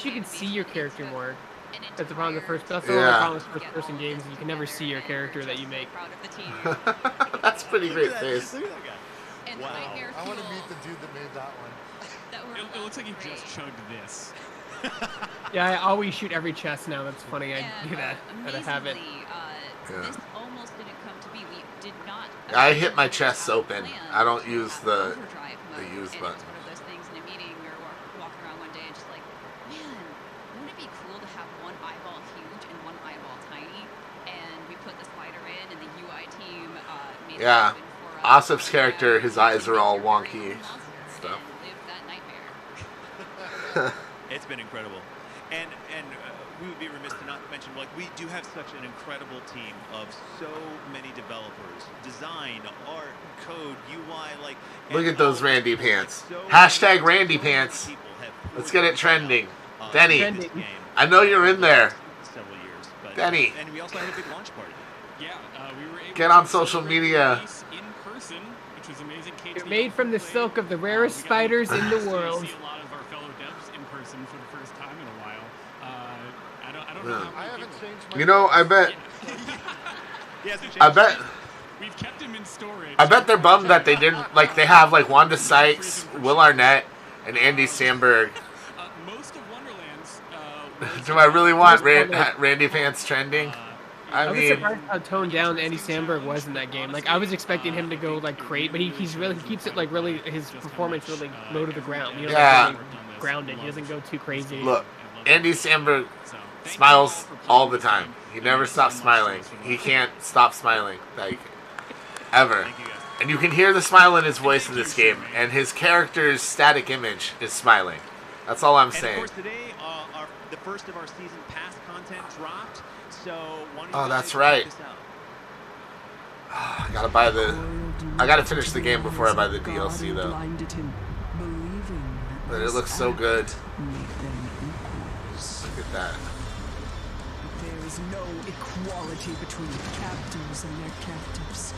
You can see your character more. That's the problem with the first. That's the only problem with first-person games. You can never see your character that you make. That's pretty great face. Look at that guy. Wow. I want to meet the dude that made that one. It looks like he just chugged this. Yeah, I always shoot every chest now. That's funny. I do that. Out of habit. This almost didn't come to be. We did not. I hit my chests open. I don't use the use button. It's one of those things in a meeting we were walking around one day and just like, man, wouldn't it be cool to have one eyeball huge and one eyeball tiny? And we put the slider in, and the UI team made it happen for us. Asip's character, his eyes are all wonky stuff. Live that nightmare. It's been incredible, and we would be remiss to not mention, like, we do have such an incredible team of so many developers, design, art, code, UI, like. Look at those Randy pants. Hashtag Randy pants. Let's get it trending. Denny, I know you're in there. Several years, but, Denny. and we also had a big launch party. Yeah, we were able Get on social media. in person, which was amazing. They're made from the silk of the rarest spiders in the world. See a lot of our fellow devs in person for the first time in a while. I don't know. I haven't changed my. You know, I bet. We've kept him in storage. I bet they're bummed that they didn't they have like Wanda Sykes, Will Arnett, and Andy Samberg. Most of Wonderlands. Do I really want Randy Pants trending? I was mean, surprised how toned down Andy Samberg was in that game. Like I was expecting him to go like crate, but he keeps it like really his performance really low to the ground. You know, like, really grounded. He doesn't go too crazy. Look, Andy Samberg smiles all the time. He never stops smiling. He can't stop smiling, like ever. And you can hear the smile in his voice in this game, and his character's static image is smiling. That's all I'm saying. And of course, today, the first of our season pass content dropped. So that's right. I gotta buy I gotta finish the game before I buy the DLC though. But it looks so good. Look at that. There is no equality between captives and their captives.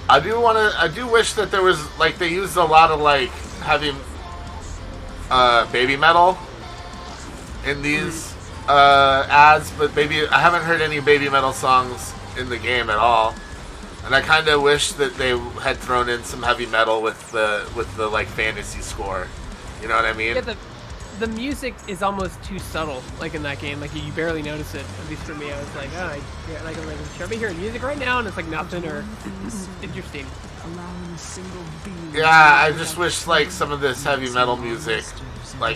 I do wish that there was they used a lot of heavy baby metal in these ads, but I haven't heard any baby metal songs in the game at all, and I kind of wish that they had thrown in some heavy metal with the fantasy score. You know what I mean? Yeah, the music is almost too subtle, in that game. You barely notice it. At least for me, I was like, should I be hearing music right now? And it's nothing or interesting. Yeah, I just wish some of this heavy metal music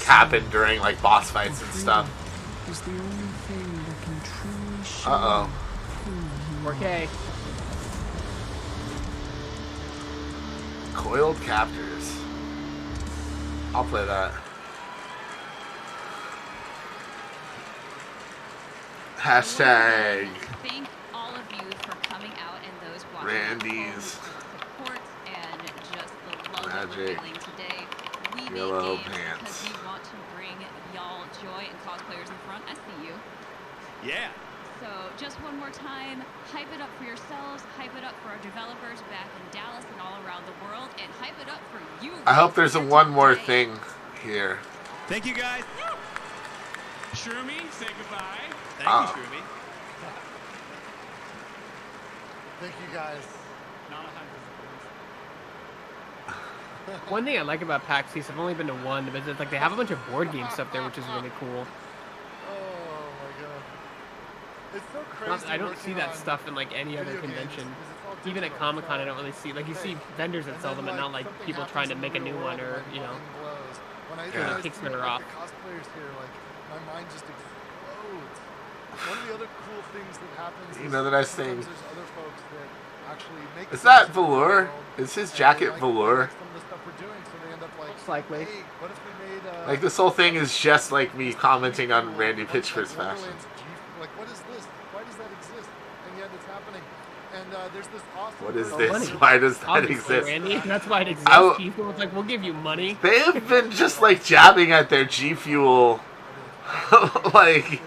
happened during boss fights and stuff. Uh-oh. 4K. Coiled Captors. I'll play that. Hashtag Thank all of you for coming out and those watching Randy's support and just the love that we're Magic feeling today. We Yellow make games Pants. because we want to bring y'all joy and cosplayers in front. I see you. Yeah. So just one more time, hype it up for yourselves, hype it up for our developers back in Dallas and all around the world, and hype it up for you. I hope there's one more thing here. Thank you, guys. Shroomy, say goodbye. Thank you, Shroomy. Thank you, guys. One thing I like about PAX East, I've only been to one, but it's they have a bunch of board game stuff there, which is really cool. Oh my god. It's so crazy. I don't see that stuff in any other convention. Even at Comic-Con, I don't really see you see vendors that sell them, and not people trying to make a new one or When I Kickstarter off. the cosplayers here, my mind just explodes. One of the other cool things that happens You know the nice thing. there's other folks that actually make. Is that velour? Is his jacket velour? Some of the stuff we're doing, so they end up like, Most likely. hey, what if we made Like this whole thing is just like me commenting on Randy Pitchford's fashion. Like, what is this? Why does that exist? And yet it's happening. And there's this awesome. What is Oh, this? money. Why does that Obviously, exist? Randy. That's why it exists. People was like, we'll give you money. They have been just like jabbing at their G Fuel like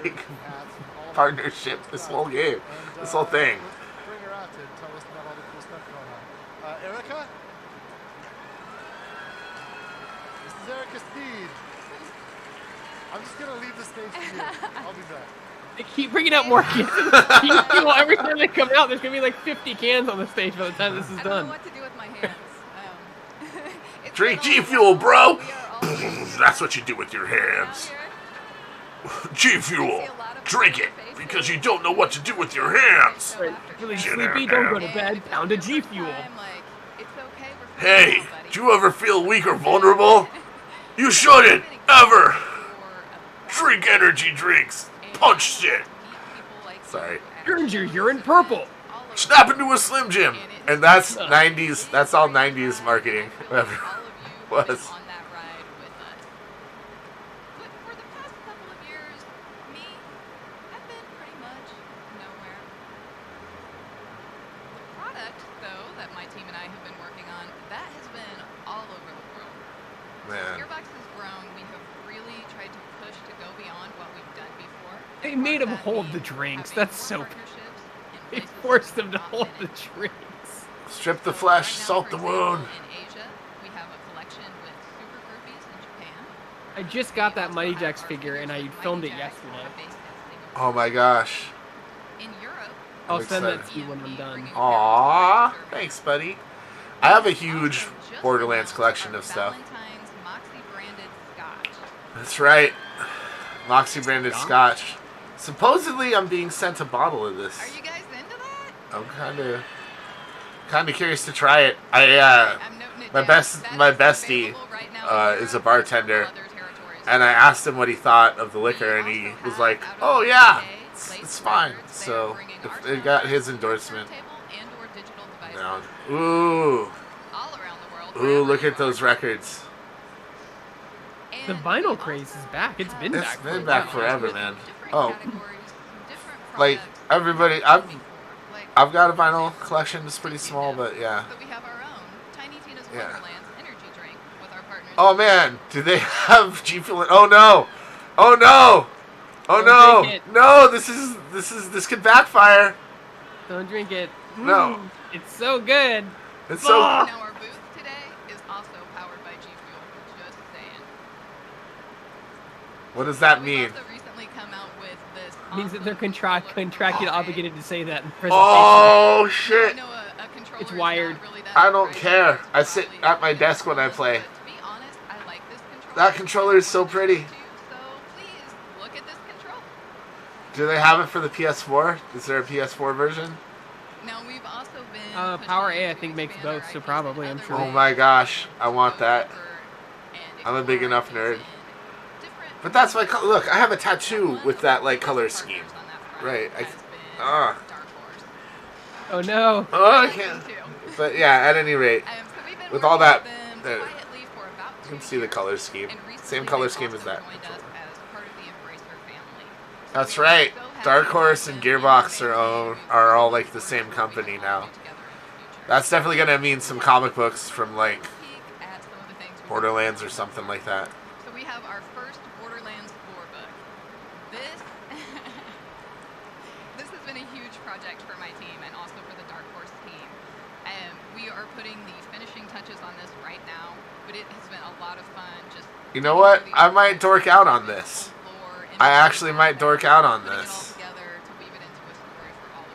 partnership this whole game, this whole thing. Bring her out to tell us about all the cool stuff going on. Erica? This is Erica Steed. I'm just going to leave the stage to you. I'll be back. They keep bringing out more cans. Every time they come out, there's going to be like 50 cans on the stage by the time this is I done. don't know what to do with my hands. Drink G Fuel, bro! That's what you do with your hands. G Fuel! Drink it! Because you don't know what to do with your hands! Really sleepy? Don't go to bed. Pound a G Fuel. Hey, do you ever feel weak or vulnerable? You shouldn't, ever! Drink energy drinks! Punch shit! Sorry. Turns your urine purple. Snap into a Slim Jim! And that's 90s, that's all 90s marketing. Whatever it was. Man. Gearbox has grown. We have really tried to push to go beyond what we've done before. They made them hold the drinks. That's so. They forced them to hold the drinks. Strip the flesh, salt the wound. In Asia, we have a collection with super groupies in Japan. I just got that Mighty Jax figure and I filmed it yesterday. Oh my gosh. In Europe, I'll send that to you when I'm done. Aww, thanks, buddy. I have a huge Borderlands collection of stuff. That's right. Moxie branded scotch. Supposedly, I'm being sent a bottle of this. Are you guys into that? I'm kind of curious to try it. My bestie is a bartender, and I asked him what he thought of the liquor, and he was like, "Oh yeah, it's fine." So if it got his endorsement. Down. Ooh, look at those records. The vinyl craze is back. It's been back. It's been back forever, man. Oh, like everybody, I've got a vinyl collection. It's pretty small, but yeah. But we have our own Tiny Tina's Borderlands energy drink with our partners. Oh man, do they have G Fuel? Oh no! Oh no! Oh no! No! This could backfire. Don't drink it. No. It's so good. It's so. Now our booth today is also powered by G Fuel. Just saying. What does that mean? Also recently come out with this. It means that they're contracted, obligated to say that in presentation. Oh shit! It's wired. I don't care. I sit at my desk when I play. That controller is so pretty. Do they have it for the PS4? Is there a PS4 version? Now we've also been Power A, I think, makes both, so probably, I'm sure. Oh my gosh, I want that. I'm a big enough nerd. But that's my look. I have a tattoo with that like color scheme, right? Oh no. Oh, I can't. But yeah, at any rate, with all that, there, you can see the color scheme. Same color scheme as that. That's right. Dark Horse and Gearbox are all like the same company now. That's definitely gonna mean some comic books from like Borderlands or something like that. So we have our first Borderlands lore book. This has been a huge project for my team and also for the Dark Horse team. We are putting the finishing touches on this right now, but it has been a lot of fun. You know what? I might dork out on this. I actually might dork out on this.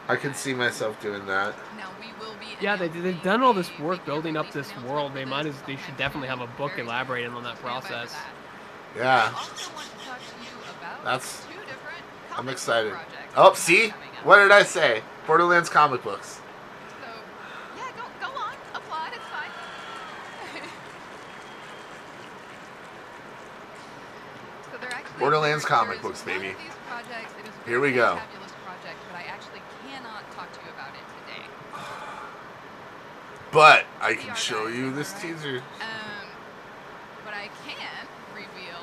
I can see myself doing that. Yeah, they've done all this work building up this world. They should definitely have a book elaborating on that process. Yeah. I'm excited. Oh, see? What did I say? Borderlands comic books. Go on, applaud, it's fine. Borderlands comic books, baby. Here we go. Fabulous project, but I actually cannot talk to you about it today. But I can show you this teaser. But I can reveal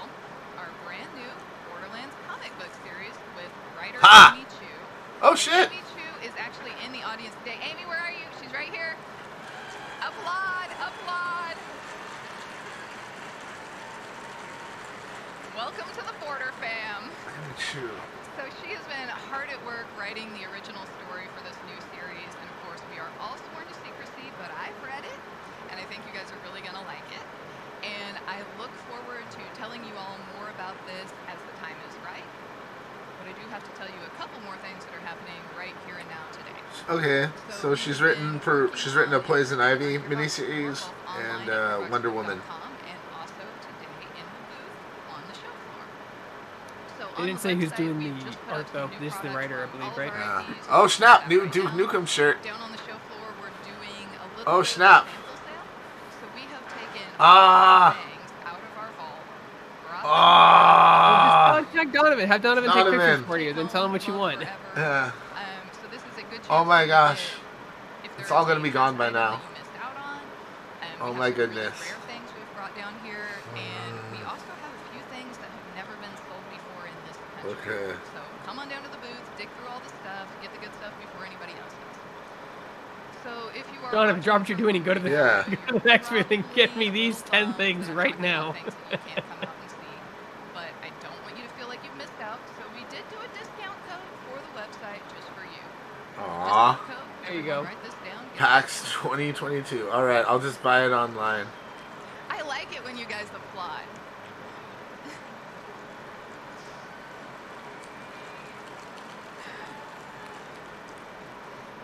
our brand new Borderlands comic book series with writer Amy Chu. Oh shit! Amy Chu is actually in the audience today. Amy, where are you? She's right here. Applaud! Applaud! Welcome to the Border fam. Amy Chu. So she has been hard at work writing the original story for this new series, and of course we are all sworn to secrecy, but I've read it, and I think you guys are really gonna like it. And I look forward to telling you all more about this as the time is right. But I do have to tell you a couple more things that are happening right here and now today. Okay, so she's written a Poison Ivy miniseries and Wonder Woman. They didn't say who's doing the art though. This is the writer, I believe, right? Yeah. Oh snap! New Duke Nukem shirt. Down on the show floor, we're doing a little Oh snap! So we have taken things out of our vault. Just Jack Donovan. Have Donovan take pictures for you, then tell him what you want. Yeah. So this is a good Oh my gosh. It's all gonna be gone by now. Oh my goodness. Rare things we've brought down here, and we also have a few things that have never been sold before in this country. Okay. So come on down to the booth, dig through all the stuff, get the good stuff before anybody else does. So if you are Donovan, drop what you're doing and go to the, go to the next booth and get me these 10 things right now. But I don't want you to feel like you've missed out, so we did do a discount code for the website just for you. Aww. There you go. Write this down. PAX 2022. All right, I'll just buy it online. I like it when you guys applaud.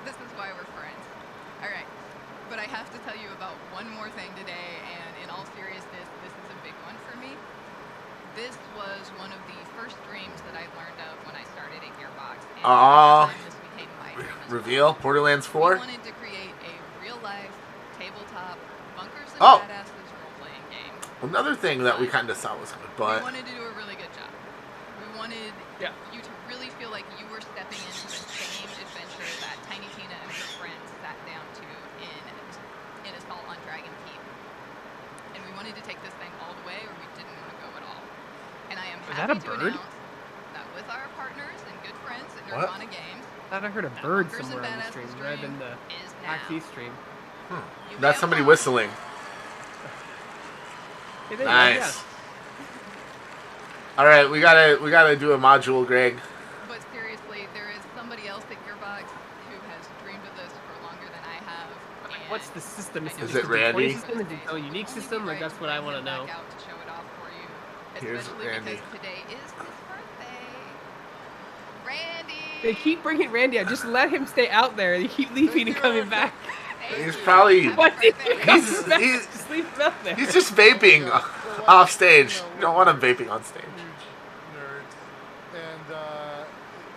This is why we're friends. All right, but I have to tell you about one more thing today, and in all seriousness, this is a big one for me. This was one of the first dreams that I learned of when I started at Gearbox. And this became my dream as Reveal Borderlands 4. We wanted to create a real-life tabletop bunkers and Oh. badasses role-playing game. Another thing that we kind of saw was good, but We wanted to do a really good job. We wanted you to really feel like you were stepping into the same adventure that Tiny Tina and her friends sat down to in Assault on Dragon Keep. And we wanted to take this thing all the way, or we didn't want to go at all. And I am happy to announce that with our partners and good friends at Nirvana Games, I thought I heard a bird somewhere on the stream rather than the PAX East stream. that's somebody whistling. Hey, there Nice. you go, yeah. All right, we gotta do a module, Greg. but seriously, there is somebody else at Gearbox who has dreamed of this for longer than I have. And What's the system? Is it Randy? System? Is it a unique system? Like that's what I want to know. Back out to show it off for you, Here's especially Randy. because today is his birthday. Randy. They keep bringing Randy out. Just let him stay out there. They keep leaving and coming back. He's probably Just leave him out there. he's just vaping off stage. You don't want him vaping on stage. Nerds. And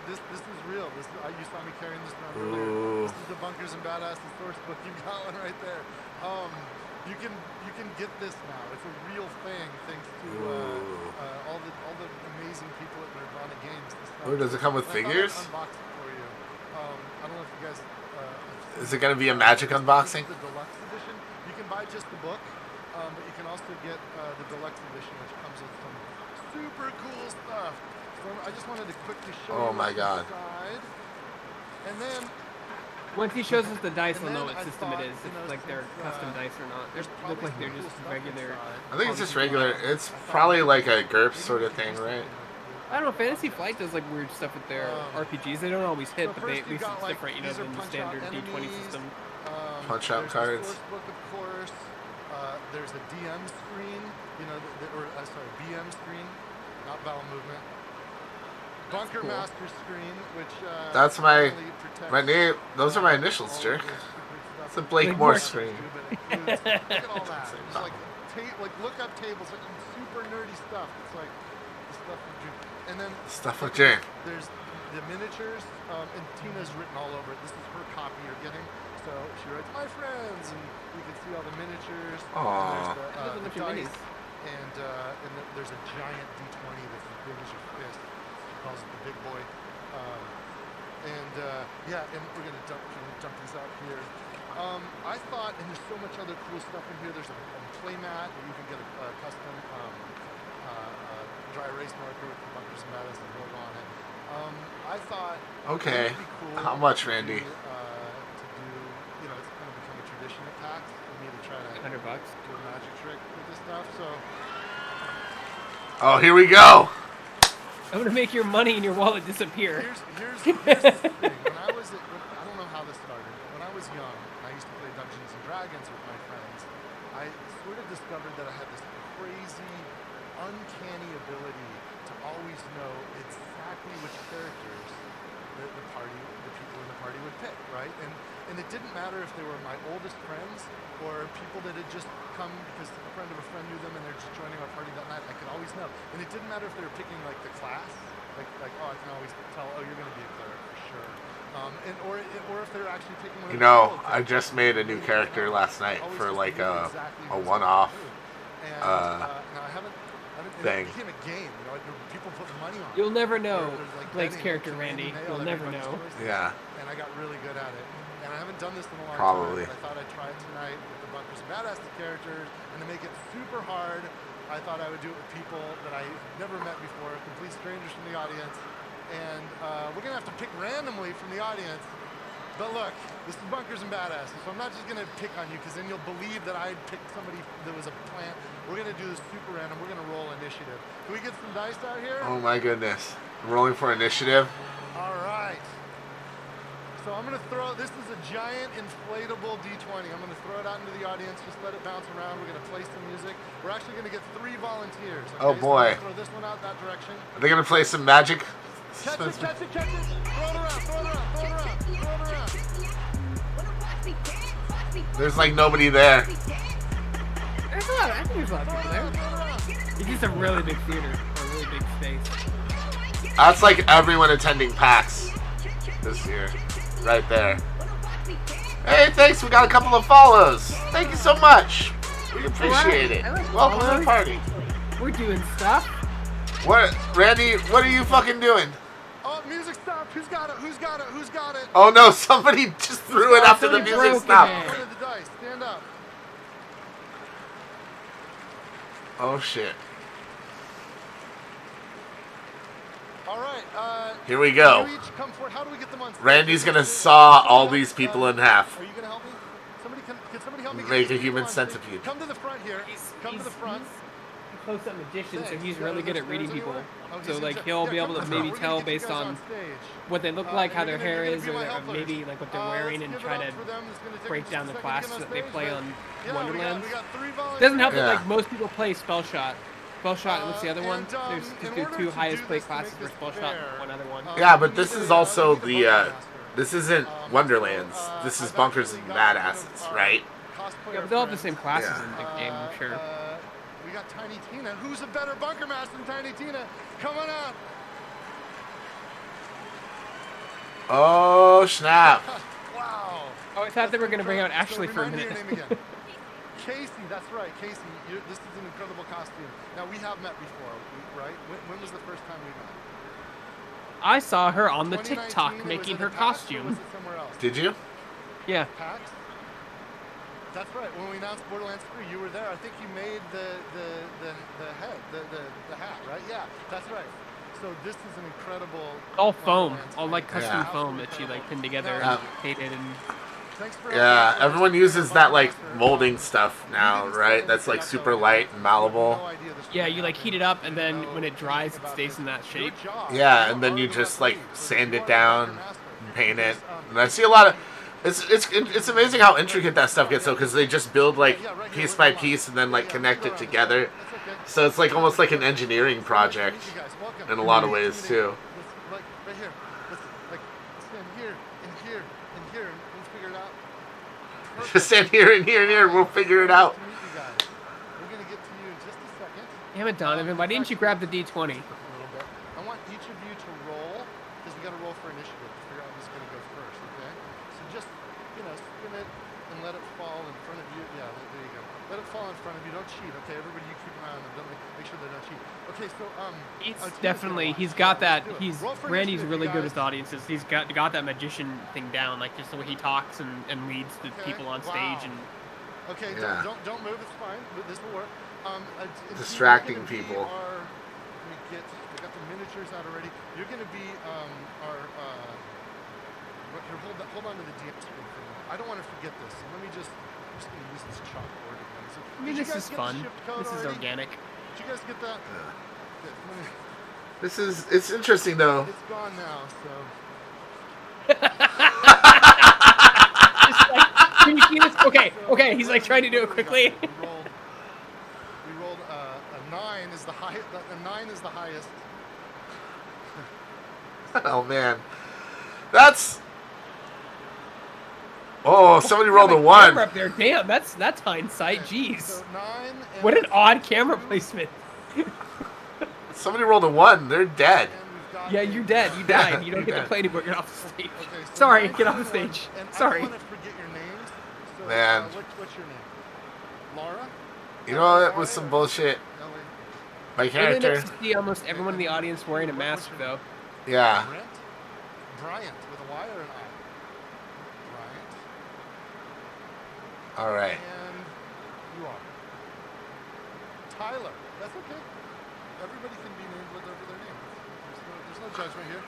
this is real. You saw me carrying this around earlier. This is the Bunkers and Badasses source book. You got one right there. You can get this now. It's a real thing thanks to all the amazing people at Nirvana Games. Oh, does it come with figures? Unbox it for you. I don't know if you guys. Is it gonna be a magic unboxing? The deluxe edition. You can buy just the book, but you can also get the deluxe edition, which comes with some super cool stuff. So I just wanted to quickly show you. Oh my God. Inside. And then. Once he shows us the dice, we'll know what system it is. If like they're custom dice or not. They look like they're just regular. I think it's just regular. It's probably like a GURPS sort of thing, right? I don't know. Fantasy Flight does like weird stuff with their RPGs. They don't always hit, but at least it's different, you know, than the standard D20 system. Punch out cards. There's the source book, of course. There's a DM screen, you know, BM screen, not bowel movement. Bunker Master screen, which that's my name. Those are my initials, jerk. It's a Blake Morse screen. Look at all that. It's like look up tables, like super nerdy stuff. It's like the stuff with June. And then Stuff with June. There's the miniatures, and Tina's written all over it. This is her copy you're getting. So she writes, "My friends," and you can see all the miniatures. Aww. And there's the dice, and there's a giant D20 that's as big as your fist. Calls it the big boy, and we're gonna dump these out here. I thought, and there's so much other cool stuff in here. There's a play mat where you can get a custom dry erase marker with the bunkers and badass and logo on it. I thought, okay, it would be cool how much, Randy? to do, you know, it's kind of become a tradition at PAX for me to try to $100 do a magic trick with this stuff. So. Oh, here we go. I'm gonna make your money in your wallet disappear. Here's the thing. When I was, I don't know how this started. When I was young, I used to play Dungeons and Dragons with my friends. I sort of discovered that I had this crazy, uncanny ability to always know exactly which characters the people in the party would pick, right? And it didn't matter if they were my oldest friends or people that had just come because a friend of a friend knew them and they're just joining our party that night. I could always know. And it didn't matter if they were picking like the class, like oh, I can always tell, oh, you're going to be a cleric for sure. Or if they're actually picking one of the I just made a new character last night for like a one-off thing. It became a game, you know, people put money on it. You'll never know Blake's character, Randy. You'll never know. Yeah. And I got really good at it. And I haven't done this in a long Probably. time, but I thought I'd try it tonight with the Bunkers and Badass characters, and to make it super hard, I thought I would do it with people that I never met before, complete strangers from the audience, and we're gonna have to pick randomly from the audience. But look, this is Bunkers and Badasses, so I'm not just gonna pick on you, because then you'll believe that I picked somebody that was a plant. We're gonna do this super random. We're gonna roll initiative. Can we get some dice out here? Oh my goodness. I'm rolling for initiative. All right. So I'm going to throw, this is a giant inflatable D20. I'm going to throw it out into the audience, just let it bounce around. We're going to play some music. We're actually going to get 3 volunteers. Okay? Oh boy. So throw this one out that direction. Are they going to play some magic? Catch it, catch it, catch it. Throw it around, throw it around, throw it around, throw it around. There's like nobody there. There's a lot, I think there's a lot of people there. It's just a really big theater, a really big space. That's like everyone attending PAX this year. Right there. Hey, thanks. We got a couple of follows. Thank you so much. We appreciate it. Welcome to the party. We're doing stuff. What, Randy? What are you fucking doing? Oh, music stopped. Who's got it? Who's got it? Who's got it? Oh no! Somebody just threw it after the music stopped. One of the dice. Stand up. Oh shit. All right. Here we go. You each come forward. How do we get them on stage? Randy's gonna saw all these people in half. Are you gonna help me? Can somebody help me? Make a human centipede. Come to the front here. Come to the front. He's a close-up magician, so he's really good at reading people. So like he'll be able to maybe tell based on what they look like, how their hair is, or maybe like what they're wearing, and try to break down the class that they play on Wonderlands. It doesn't help that like most people play Spell Shot. Spell Shot, what's the other one? There's the 2 highest play classes for Spell Shot and one other one. Yeah, but this is also the, this isn't Wonderlands. This is Bunkers and Badasses, right? Yeah, but they'll have the same classes in the game, I'm sure. We got Tiny Tina. Who's a better bunker master than Tiny Tina? Come on out. Oh, snap. Wow. Oh, I thought they were going to bring out Ashley for a minute. Your name again. Casey, that's right, Casey. This is an incredible costume. Now, we have met before, right? When was the first time we met? I saw her on the TikTok making her costume. Did you? Yeah. PAX? That's right. When we announced Borderlands 3, you were there. I think you made the hat, right? Yeah, that's right. So this is an incredible. All foam, all like custom foam that she like pinned together and painted and. Yeah, everyone uses that like molding stuff now, right? That's like super light and malleable. Yeah, you like heat it up and then when it dries, it stays in that shape. Yeah, and then you just like sand it down, and paint it. And I see a lot of. It's amazing how intricate that stuff gets though, because they just build like piece by piece and then like connect it together. So it's like almost like an engineering project in a lot of ways too. Like right here, like stand here and here and here, and we'll figure it out. Just stand here and here and here, we'll figure it out. We're gonna get to you in just a second. Damn it, Donovan! Why didn't you grab the D20? I want each of you to roll, because we got to roll for initiative to figure out who's going to go first. Okay? So just spin it and let it fall in front of you. Yeah, there you go. Let it fall in front of you. Don't cheat, okay? Everybody, you keep an eye on them. Don't make sure they don't cheat. Okay, so It's definitely he's got that. Randy's really good with audiences. He's got that magician thing down, like just the way he talks and leads the people on stage and. Okay, yeah. don't move. It's fine. This will work. Distracting people. We got the miniatures out already. You're going to be our. Hold on to the DM screen for a minute. I don't want to forget this. So let me just. I'm just going to use this chalkboard again. So, I mean, this is fun. This is organic. Did you guys get that? It's interesting though. It's gone now, so. Can you see this? Okay. He's like trying to do it quickly. We rolled a 9 is the highest. A 9 is the highest. Oh man, that's. Oh, somebody rolled a 1. Camera up there. Damn, that's hindsight. Jeez. So 9 what an odd camera placement. Somebody rolled a 1. They're dead. Yeah, you're dead. You died. You don't get to play anymore. Get off the stage. Okay, so sorry, get off the stage. Sorry. I don't want to forget your names. So, man. What's your name? Laura? You know, that was some bullshit. My character. Really nice to see almost everyone in the audience wearing a mask, though. Yeah. Bryant with a Y or an I? All right. And you are. Tyler. That's okay. Everybody can be named whatever their name is. There's no judgment here.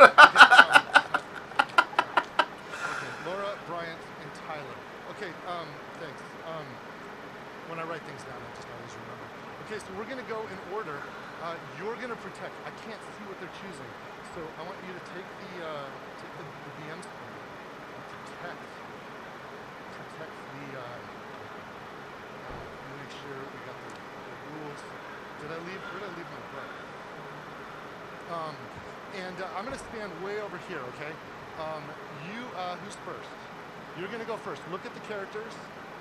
Okay, Laura, Bryant, and Tyler. Okay, thanks. When I write things down, I just always remember. Okay, so we're going to go in order. You're going to protect. I can't see what they're choosing. So I want you to take the DM screen and protect the... make sure we got the rules. Where did I leave my book? I'm going to stand way over here, okay? Who's first? You're going to go first. Look at the characters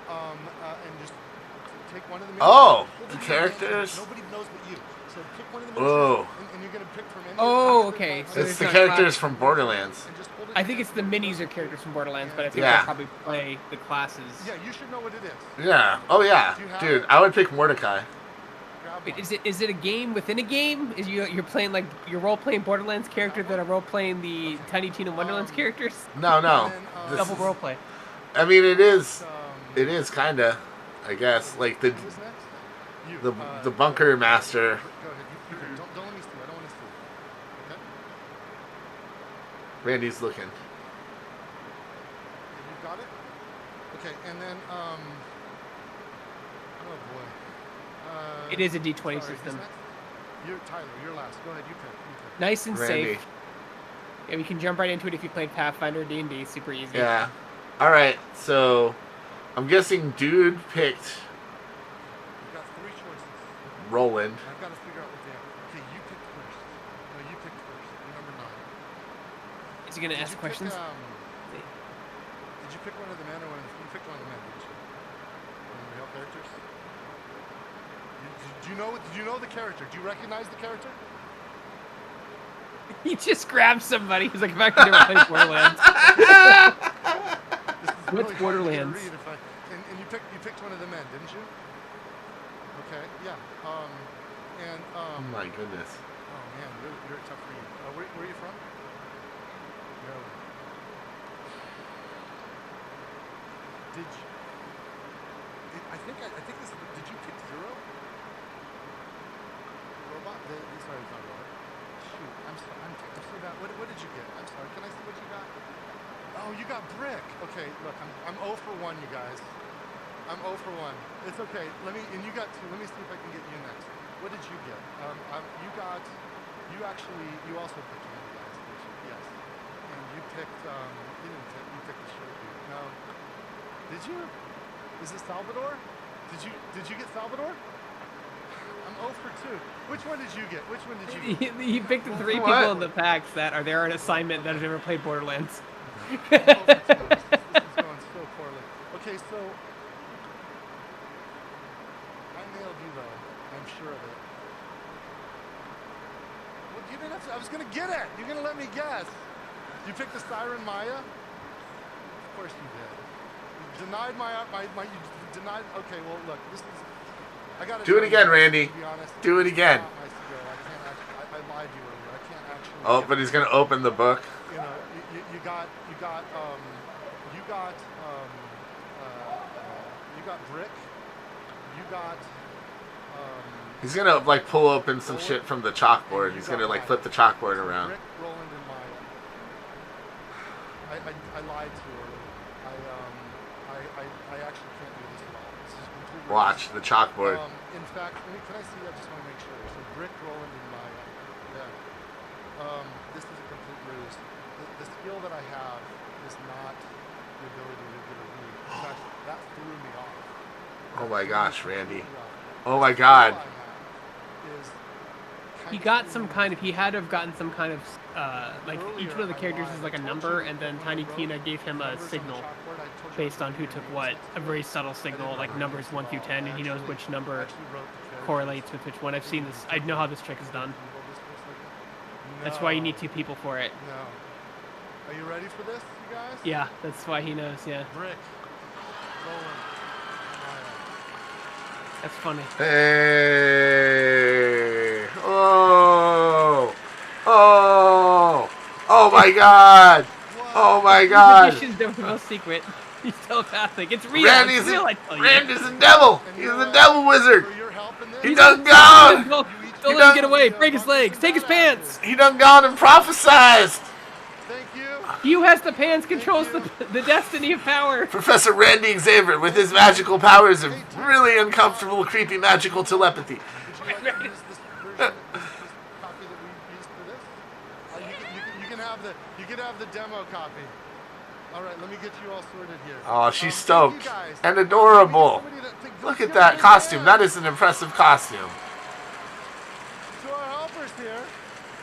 and just take one of the the characters? Nobody knows but you. So pick one of the miniatures and you're going to pick from any okay. So it's the characters from Borderlands. I think it's the minis or characters from Borderlands, but I think they'll probably play the classes. Yeah, you should know what it is. Yeah. Oh, yeah. Dude, I would pick Mordecai. Wait, is it a game within a game? Is you're playing like you're role playing Borderlands character that are role playing the Tiny Tina Wonderlands characters? No. Double role play. I mean, it is kinda, I guess, like the bunker master. Go ahead. Don't let me see. I don't want to see. Okay. Randy's looking. You got it. Okay, and then oh boy. It is a D20 system. Tyler, you're last. Go ahead, you pick. Nice and Randy. safe. Yeah, we can jump right into it if you played Pathfinder D&D. Super easy. Yeah. All right. So, I'm guessing dude picked. You've got 3 choices. Roland. I've got to figure out what they are. Okay, you picked first. No, you picked first. You're number 9. Is he gonna ask questions? Did you pick one of the men or one of the? You picked one of the men, didn't you? One of the real characters. Did you know the character? Do you recognize the character? He just grabbed somebody. He's like, if I can never play Borderlands. What's really Borderlands? And you picked one of the men, didn't you? Okay, yeah. Oh my goodness. Oh man, you're tough for you. Where are you from? Maryland. Did you? I think this. Did you pick 0? Robot? Sorry, it's not robot. Shoot, I'm so bad. What did you get? I'm sorry. Can I see what you got? Oh, you got brick. Okay, look, I'm 0 for 1, you guys. I'm 0 for 1. It's okay. You got 2. Let me see if I can get you next. What did you get? You also picked one of the guys, didn't you? Yes. And you picked, you picked the short dude. No. Did you? Is it Salvador? Did you get Salvador? I'm 0 for 2. Which one did you get? Which one did you get? He picked the 3 people in the PAX that are there on assignment that have never played Borderlands. I'm 0 for 2. This is going so poorly. Okay, so I nailed you though. I'm sure of it. Well, you didn't have to. I was gonna get it. You're gonna let me guess. You picked the Siren Maya? Of course you did. You denied you denied. Okay, well, look, this is. I gotta Do it again, Randy. To be honest, Do it again. it's not my skill. I can't actually. I lied to you earlier. I can't actually. Oh, but he's gonna open the book. You know, you got brick. You got. He's gonna like pull open some shit from the chalkboard. He's gonna like flip the chalkboard around. Rick, Roland, and Maya. I lied to you earlier. I actually can't do this at all. This is completely. Watch the chalkboard. In fact, can I see? I just want to make sure. So Rick, Roland, and Maya. Yeah. This is a complete ruse. The skill that I have is not the ability to get a read. In fact, that threw me off. Oh my gosh, Randy. Oh my God. He got some kind of. He had to have gotten some kind of. Like each one of the characters is like a number, and then Tiny Tina gave him a signal based on who took what. A very subtle signal, like numbers 1 through 10, and he knows which number correlates with which one. I've seen this. I know how this trick is done. That's why you need 2 people for it. No. Are you ready for this, you guys? Yeah, that's why he knows. Yeah. Brick. Roland. That's funny. Hey! Oh! Oh! Oh my God! Oh my God! Magicians don't know secret. He's telepathic. It's real. Randy's it's real, I tell you. Randy's a devil. He's a devil wizard. He done gone. Don't let him get away. Break his legs. Take his pants. He done gone and prophesized. He who has the pants controls the destiny of power. Professor Randy Xavier with his magical powers of really uncomfortable, creepy, magical telepathy. You can have the demo copy. All right, let me get you all sorted here. Oh, she's stoked and adorable. Look at that costume. That is an impressive costume. To our helpers here,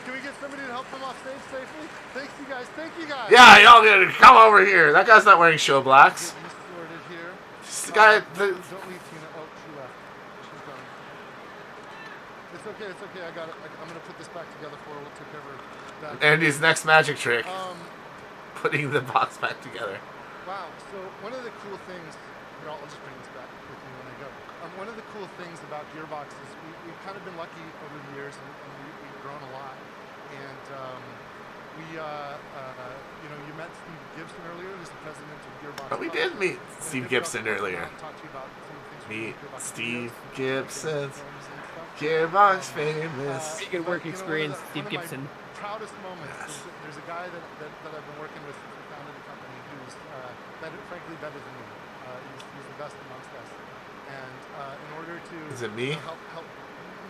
can we get somebody to help them off stage safely? Thanks, you guys. Thank you, guys. Yeah, y'all gotta come over here. That guy's not wearing show blacks. Get you sorted here. Just the guy. Don't leave, Tina. Oh, she left. She's gone. It's okay. It's okay. I got it. I'm gonna put this back together for her. We'll take care of that. Andy's next magic trick. Putting the box back together. Wow. So one of the cool things. I'll just bring this back with me when I go. One of the cool things about Gearbox is we've kind of been lucky over the years, and we've grown a lot. And you met Steve Gibson earlier, who's the president of Gearbox. But we did meet Steve Gibson earlier. Meet Steve Gibson, Gearbox famous. Pretty good work experience, Steve Gibson. Proudest moments. Yes. There's a guy that I've been working with since we founded the company who's frankly better than me. He's the best amongst us. And in order to Is it me? help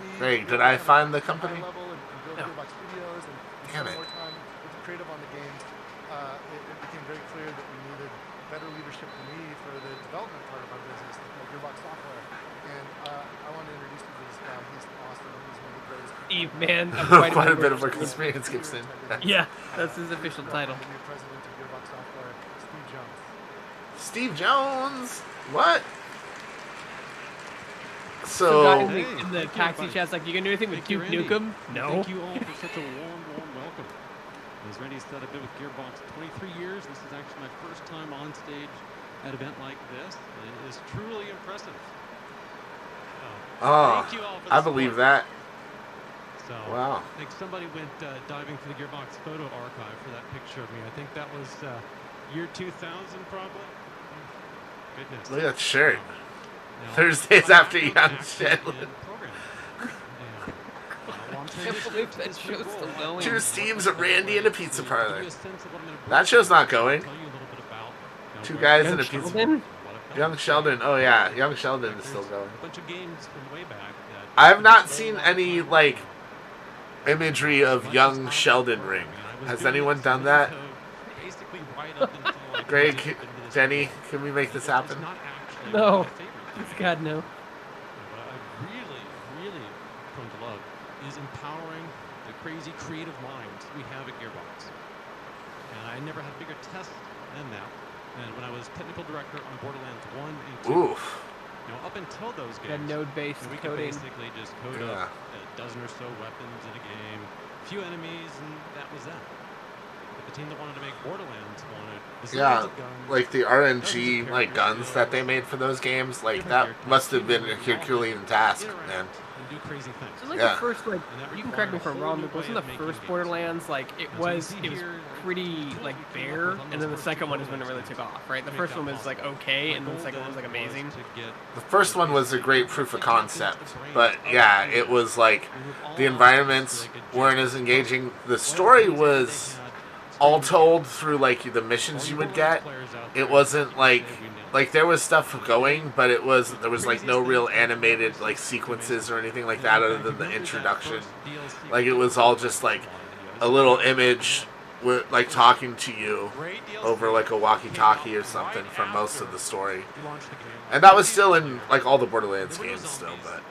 me. Wait, did I find the company? Level and build Gearbox Studios and Damn spend it. more time with the creative on the games, it became very clear that we needed better leadership than me for the development part of our business, Gearbox Software. And I want to introduce you to this guy. He's awesome. He's one of the greatest. Steve, man. Quite a bit of work experience, Gibson. Yeah, that's his official title. President of Gearbox Software, Steve Jones. Steve Jones? What? So guys in the PAX East chat's like, you gonna do anything with Duke Nukem? No. Thank you all for such a warm welcome. As Randy said, I've been with Gearbox 23 years. This is actually my first time on stage at an event like this. It is truly impressive. Oh, thank you all for I believe that. So, wow. I think somebody went diving through the Gearbox photo archive for that picture of me. I think that was year 2000 probably. Goodness. Look at that shirt. Thursdays after Young Sheldon. Two Steves, a Randy, and a pizza parlor. That show's not going. Two guys in a pizza parlor. Young Sheldon. Oh yeah, Young Sheldon is still going. I have not seen any like imagery of Young Sheldon ring. Has anyone done that? Greg, Jenny, can we make this happen? No. God, no. What I really come to love is empowering the crazy creative minds we have at Gearbox. And I never had a bigger test than that. And when I was technical director on Borderlands 1 and 2, Oof. Up until those games, that node-based we could coding. basically just code up a dozen or so weapons in a game, a few enemies, and that was that. But the team that wanted to make Borderlands wanted zillions Yeah, of guns, like the dozens RNG of like characters, guns that they made for those games, like that must have been a Herculean task, man. and do crazy things. So like Yeah. the first, like, And that you can correct me if I'm required a wrong, whole but new wasn't way the of making first games. Borderlands like it And so you was see it was here, pretty like bare, and then the second one is when it really took off, right? The first one was like okay, and then the second one was like amazing. The first one was a great proof of concept, but yeah, it was like the environments weren't as engaging. The story was all told through like the missions you would get. It wasn't like there was stuff going, but there was like no real animated like sequences or anything like that other than the introduction. Like it was all just like a little image with like talking to you over like a walkie-talkie or something for most of the story. And that was still in like all the Borderlands games still, but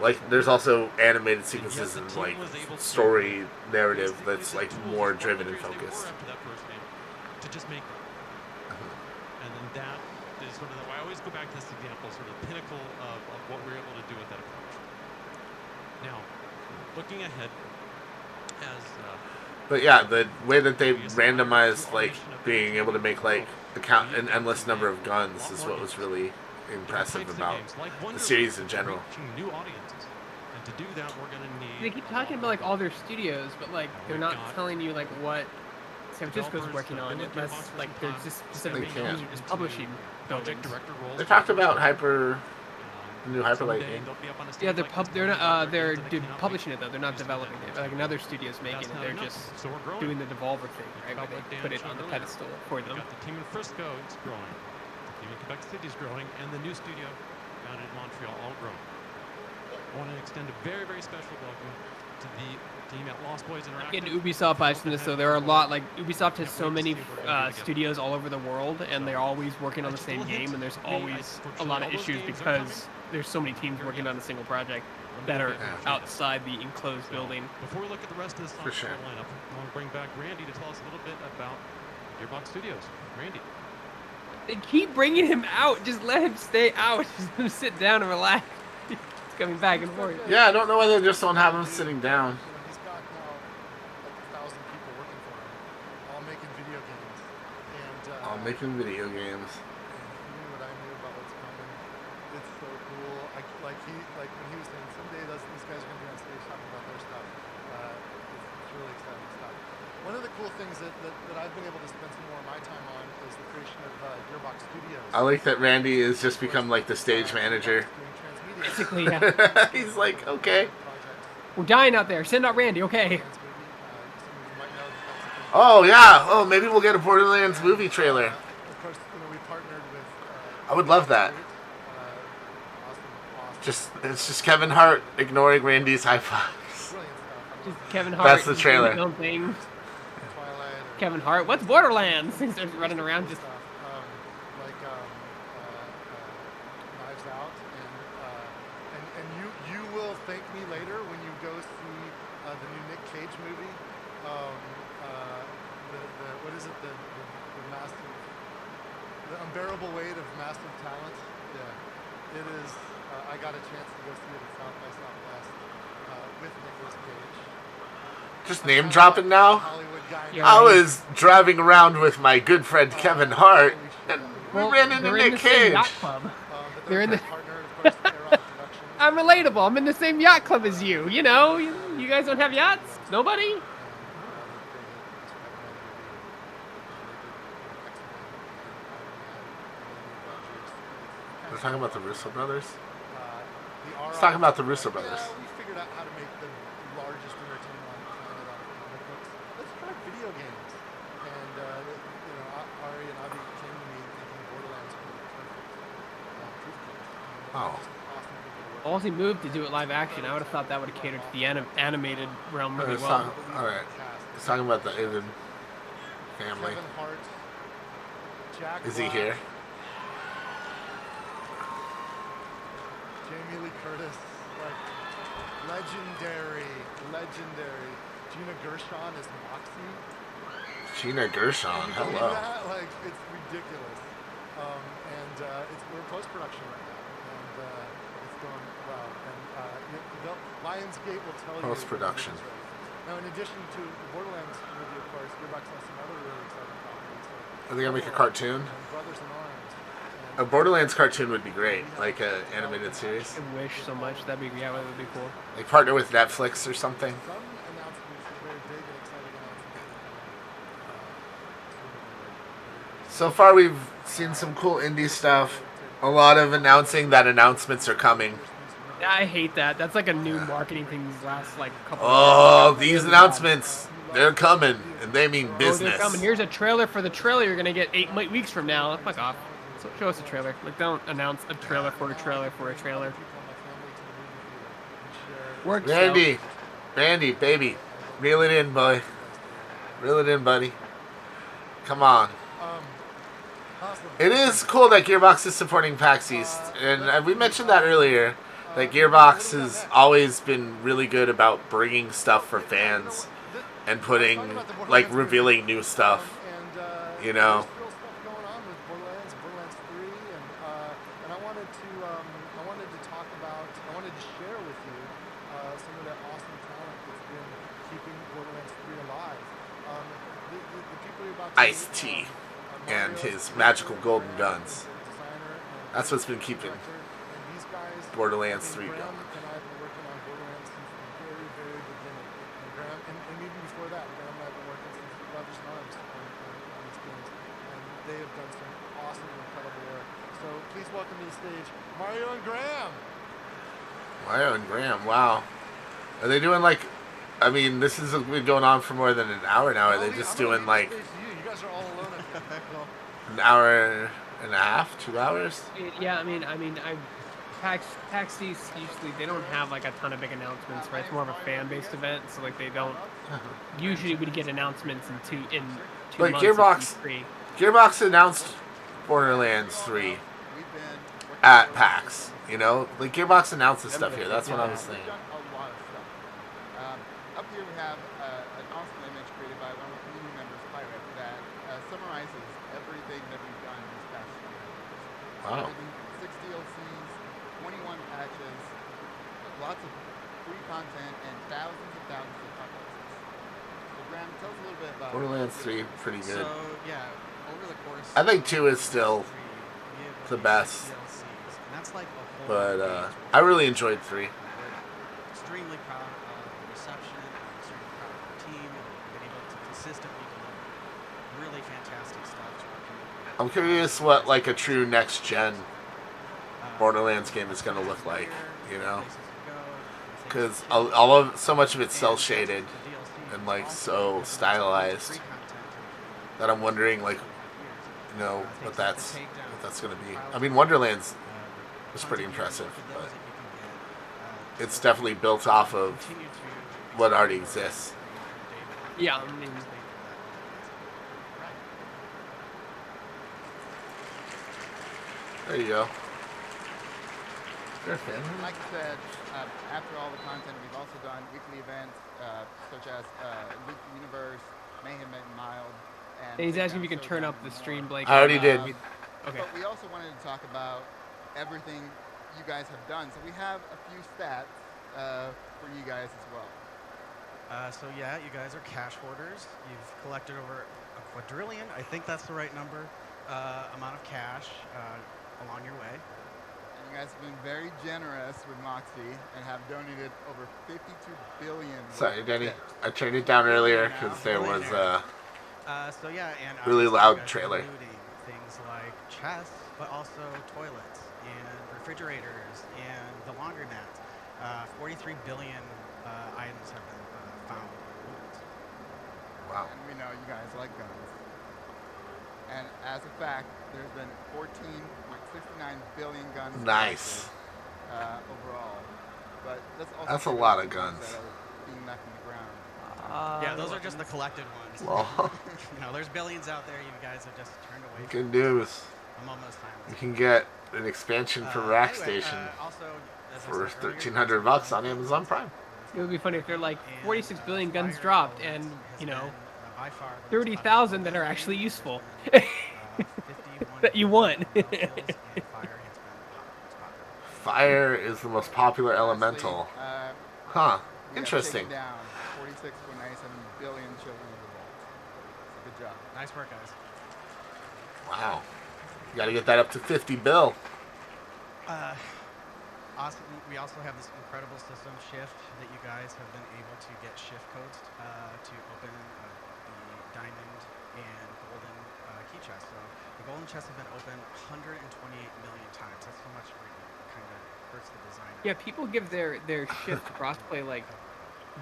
like there's also animated sequences and like story narrative that's like more driven and focused. To just make them. And then that is sort of I always go back to this example, sort of the pinnacle of what we're able to do with that approach. Now, looking ahead as but yeah, the way that they randomized like being able to make like an endless number of guns is what was really impressive about the series in general. New audiences. And to do that, we're going to need. They keep talking about like all their studios, but like they're not telling you like what San Francisco's working on. Unless like they're just specific games, just publishing buildings. They talked about the new Hyperlight game. Yeah, they're publishing it though. They're not developing it. Like another studio's making it. They're just doing the Devolver thing, right? Where they put it on the pedestal for them. The team in Frisco is growing. The team in Quebec City is growing, and the new studio down in Montreal all growing. I want to extend a very, very special welcome to the team at Lost Boys Interactive. Getting Ubisoft vibes from this, though. There are a lot, like, Ubisoft has so many studios all over the world, and they're always working on the same game, and there's always a lot of issues because there's so many teams working on a single project that are outside the enclosed building. Before we look at the rest of this lineup, I want to bring back Randy to tell us a little bit about Gearbox Studios. Randy. They keep bringing him out. Just let him stay out. Just let him sit down and relax. He's coming back and forth. Yeah, I don't know why they just don't have him sitting down. He's got now like 1,000 people working for him, all making video games. And All making video games. He knew what I knew about what's coming. It's so cool. Like when he was saying someday these guys are going to be on stage talking about their stuff. It's really exciting stuff. One of the cool things that I've been able to spend some more of my time on is the creation of Gearbox Studios. I like that Randy has just become like the stage manager. Basically, yeah. He's like, okay. We're dying out there. Send out Randy, okay. Oh, yeah. Oh, maybe we'll get a Borderlands movie trailer. Of course, we partnered with. I would love that. It's just Kevin Hart ignoring Randy's high fives. Just Kevin Hart. That's the trailer. Thing. Kevin Hart. What's Borderlands? He starts running around just. Knives Out, and you will thank me later when you go see the new Nick Cage movie. What is it? The massive, the unbearable weight of massive talent. Yeah, it is. I got a chance to go see it at South by Southwest with Nicolas Cage. Just name dropping now? I was driving around with my good friend Kevin Hart, and we ran into Nick Cage. They're in the. I'm relatable. I'm in the same yacht club as you. You know, you guys don't have yachts? Nobody? We're talking about the Russo brothers? Let's talk about the Russo brothers. We figured out how to make the largest entertainment on the planet out of comic books. Let's try video games. And Ari and Ivy came to me thinking Borderlands would be the perfect proof case. Oh. Ballsy moved to do it live action. I would have thought that would have catered to the animated realm really well. Alright. He's talking about the Ivy family. Kevin Hart, Jack Is he Black, here? Jamie Lee Curtis, like legendary. Gina Gershon is Moxie. Gina Gershon, Can you believe hello. that? Like, it's ridiculous. We're in post-production right now, and it's going well. And Lionsgate will tell you. Post-production. Now, in addition to the Borderlands movie, of course, Gearbox has some other Are they gonna make a cartoon? Brothers in Arms. A Borderlands cartoon would be great, like an animated series. I wish so much. That would be cool. Like partner with Netflix or something. Some announcements are very big and exciting announcements. So far, we've seen some cool indie stuff. A lot of announcing that announcements are coming. I hate that. That's like a new marketing thing these last like couple Oh, of these announcements, they're coming, and they mean business. They're coming. Here's a trailer for the trailer you're going to get 8 weeks from now. Fuck off. So show us a trailer. Like, don't announce a trailer for a trailer for a trailer. Works. Randy, baby. Reel it in, boy. Reel it in, buddy. Come on. It is cool that Gearbox is supporting PAX East, and we mentioned that earlier, that Gearbox has always been really good about bringing stuff for fans and putting, like, revealing new stuff, you know. Borderlands 3, and I wanted to share with you some of that awesome talent that's been keeping Borderlands 3 alive. The people you're about to Ice-T and his magical golden guns. That's what's been keeping Borderlands 3 going. And I've been working on Borderlands since the very, very beginning. And Graham, and even before that, Graham and I have been working since Brothers in Arms on these games. And they have done some awesome and incredible work. So please welcome to the stage, Mario and Graham. Mario and Graham, wow. Are they doing like, I mean, this has been going on for more than an hour now. Are they just doing like You guys are all alone up here. an hour and a half, 2 hours? Yeah, I mean, PAX East usually they don't have like a ton of big announcements, right? It's more of a fan-based event, so like they don't. Usually, we get announcements in two But months. Gearbox announced Borderlands 3 at PAX. You know, like Gearbox announces stuff here. That's what I was saying. Up here we have an awesome image created by one of our community members, Pirate, that summarizes everything that we've done this past year. Wow. 6 DLCs, 21 patches, lots of free content, and thousands and thousands of complexes. So Graham, tell us a little bit about Borderlands 3, pretty good. So yeah, over the course. I think 2 is still the best. That's like a whole But I really enjoyed 3. Extremely proud of the reception. I'm extremely proud of our team and being able to consistently deliver really fantastic stuff to our community. I'm curious what like a true next gen Borderlands game is going to look like, you know? Because so much of it's cel shaded and like so stylized that I'm wondering like, you know, what that's going to be. I mean, Wonderlands was pretty impressive, but it's definitely built off of what already exists. Yeah, I mean. There you go. Like I said, after all the content, we've also done weekly events such as Loot the Universe, Mayhem and Mild. And he's asking if you can turn up the stream, Blake. I already did. Okay. But we also wanted to talk about everything you guys have done. So we have a few stats for you guys as well. So yeah, you guys are cash hoarders. You've collected over a quadrillion, I think that's the right number, amount of cash along your way. And you guys have been very generous with Moxie and have donated over 52 billion. Sorry, Denny. I turned it down earlier because there was so yeah, and really loud trailer. Things like chests, but also toilets and refrigerators and the laundromat. 43 billion items have been found. Wow. And we know you guys like guns. And as a fact, there's been 14.69 billion guns. Nice. Overall. But that's a lot of guns. That are being left in the ground. Yeah, those are just the collected ones. Well. You know, there's billions out there. You guys have just turned away. Good news. I'm almost You can get an expansion for Rack Station for $1,300 on Amazon Prime. It would be funny if they're like 46 billion guns dropped, and you know, 30,000 that are actually useful that you want. Fire is the most popular elemental. Huh. Interesting. Down 46.97 billion children in the world. So good job. Nice work, guys. Wow. You got to get that up to 50 bill. We also have this incredible system Shift that you guys have been able to get shift codes to open the diamond and golden key chests. So the golden chests have been opened 128 million times. That's how much it kind of hurts the design. Yeah, people give their Shift crossplay like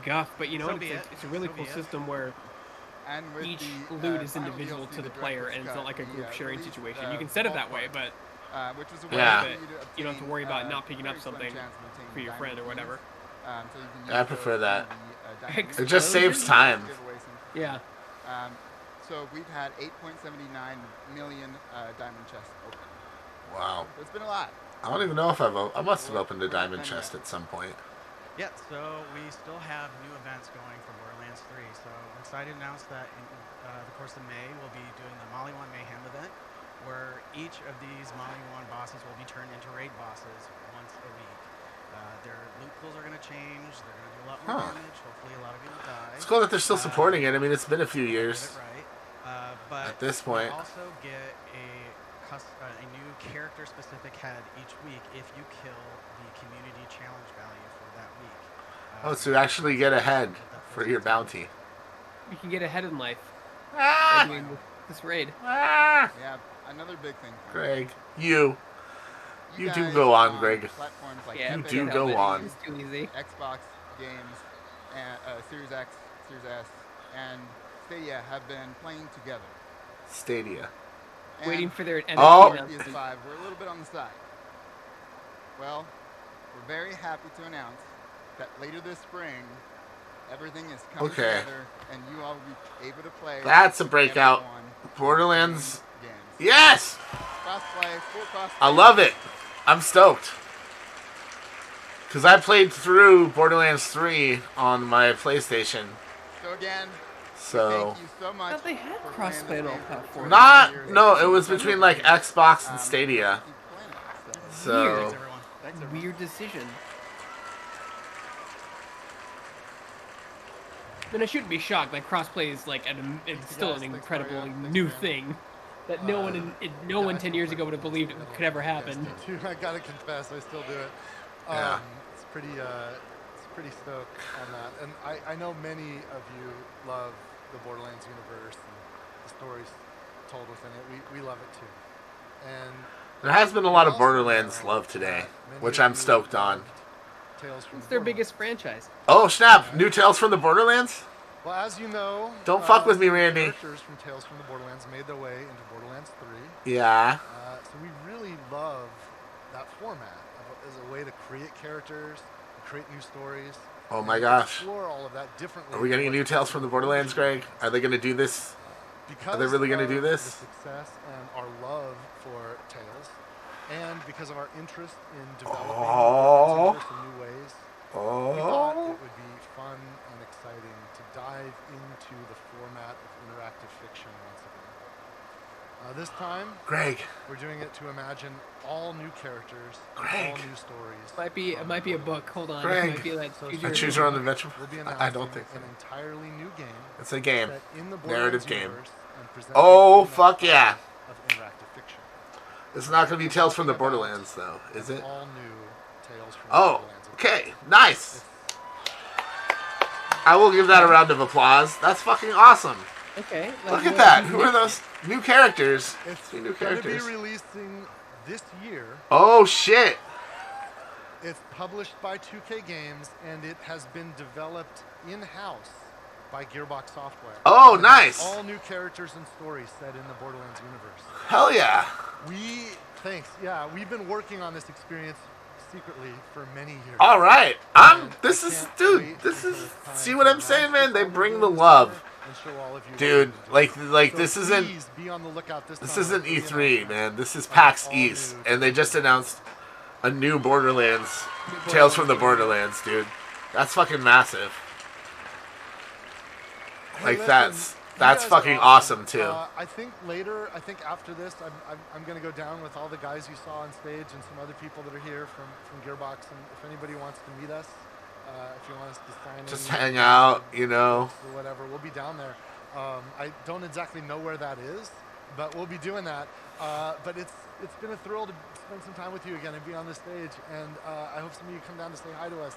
guff, but you know what? It's a really cool system where each loot is individual to the player, and it's not like a group sharing situation. You can set it that way, but which was a way you don't have to worry about not picking up something for your friend or whatever. So you can I prefer that. It just saves time. Yeah. So we've had 8.79 million diamond chests open. Wow. So it's been a lot. I don't even know if I must have opened a diamond chest at some point. Yeah, so we still have new events going for Borderlands 3. So I'm excited to announce that in the course of May, we'll be doing the Maliwan Mayhem event, where each of these Maliwan bosses will be turned into raid bosses once a week. Their loot pools are going to change. They're going to do a lot more damage. Hopefully a lot of people die. It's cool that they're still supporting it. I mean, it's been a few years. But at this point. You also get a new character-specific head each week if you kill the community challenge value for that week. Oh, so you actually get a head for your bounty. You can get ahead in life. Doing this raid. Yeah, another big thing. Greg, you do go on, Greg. Platforms like you do go on. It's too easy. Xbox games, and Series X, Series S, and Stadia have been playing together. Stadia. And waiting for their PS5, we're a little bit on the side. Well, we're very happy to announce that later this spring, everything is coming together, and you all will be able to play. That's a breakout. Borderlands. Yes! Crossplay, full crossplay. I love it. I'm stoked. Because I played through Borderlands 3 on my PlayStation. So again, so thank you so much. I thought they had crossplay on all platforms. No, it was between like Xbox and Stadia. So weird decision. Then I shouldn't be shocked. Like crossplay is like it's still an incredible new thing that no one 10 years ago would have believed it could ever happen. I gotta confess, I still do it. Yeah. It's pretty stoked on that, and I know many of you love the Borderlands universe and the stories told within it. We love it too, and there has been a lot of Borderlands love today, which I'm stoked on. It's their biggest franchise. Oh snap! New Tales from the Borderlands? Well, as you know, don't fuck with me, Randy. Characters from Tales from the Borderlands made their way into Borderlands 3. Yeah. So we really love that format as a way to create characters, create new stories. Oh my gosh. Explore all of that differently. Are we getting a new Tales from the Borderlands, Greg? Are they going to do this? Are they really going to do this? Because of the success and our love for Tales, and because of our interest in developing the universe in new ways, we thought it would be fun and exciting to dive into the format of interactive fiction once again. This time, Greg, we're doing it to imagine all new characters, all new stories. It might be a book. Hold on. Greg, it might be like a Choose Your Own Adventure. We'll I don't think so. An entirely new game. It's a game, In the narrative game. And Oh fuck yeah! Of interactive fiction. It's not going to be Tales from the Borderlands, though, is it? All new Tales from the Borderlands. Okay, nice. I will give that a round of applause. That's fucking awesome. Okay. Look at that. Who are those new characters? It's new going to characters. be releasing this year. Oh shit. It's published by 2K Games, and it has been developed in-house by Gearbox Software. Oh, nice. All new characters and stories set in the Borderlands universe. Hell yeah. We've been working on this experience secretly for many years. All right. See what I'm saying, man? They bring the love. Dude, like this isn't E3, man. This is PAX East, and they just announced a new Borderlands, Tales from the Borderlands, dude. That's fucking massive. Like that's fucking awesome too. I think after this, I'm gonna go down with all the guys you saw on stage and some other people that are here from Gearbox, and if anybody wants to meet us, if you want us to sign in, just hang out, you know. Or whatever, we'll be down there. I don't exactly know where that is, but we'll be doing that. But it's been a thrill to spend some time with you again and be on the stage. And I hope some of you come down to say hi to us.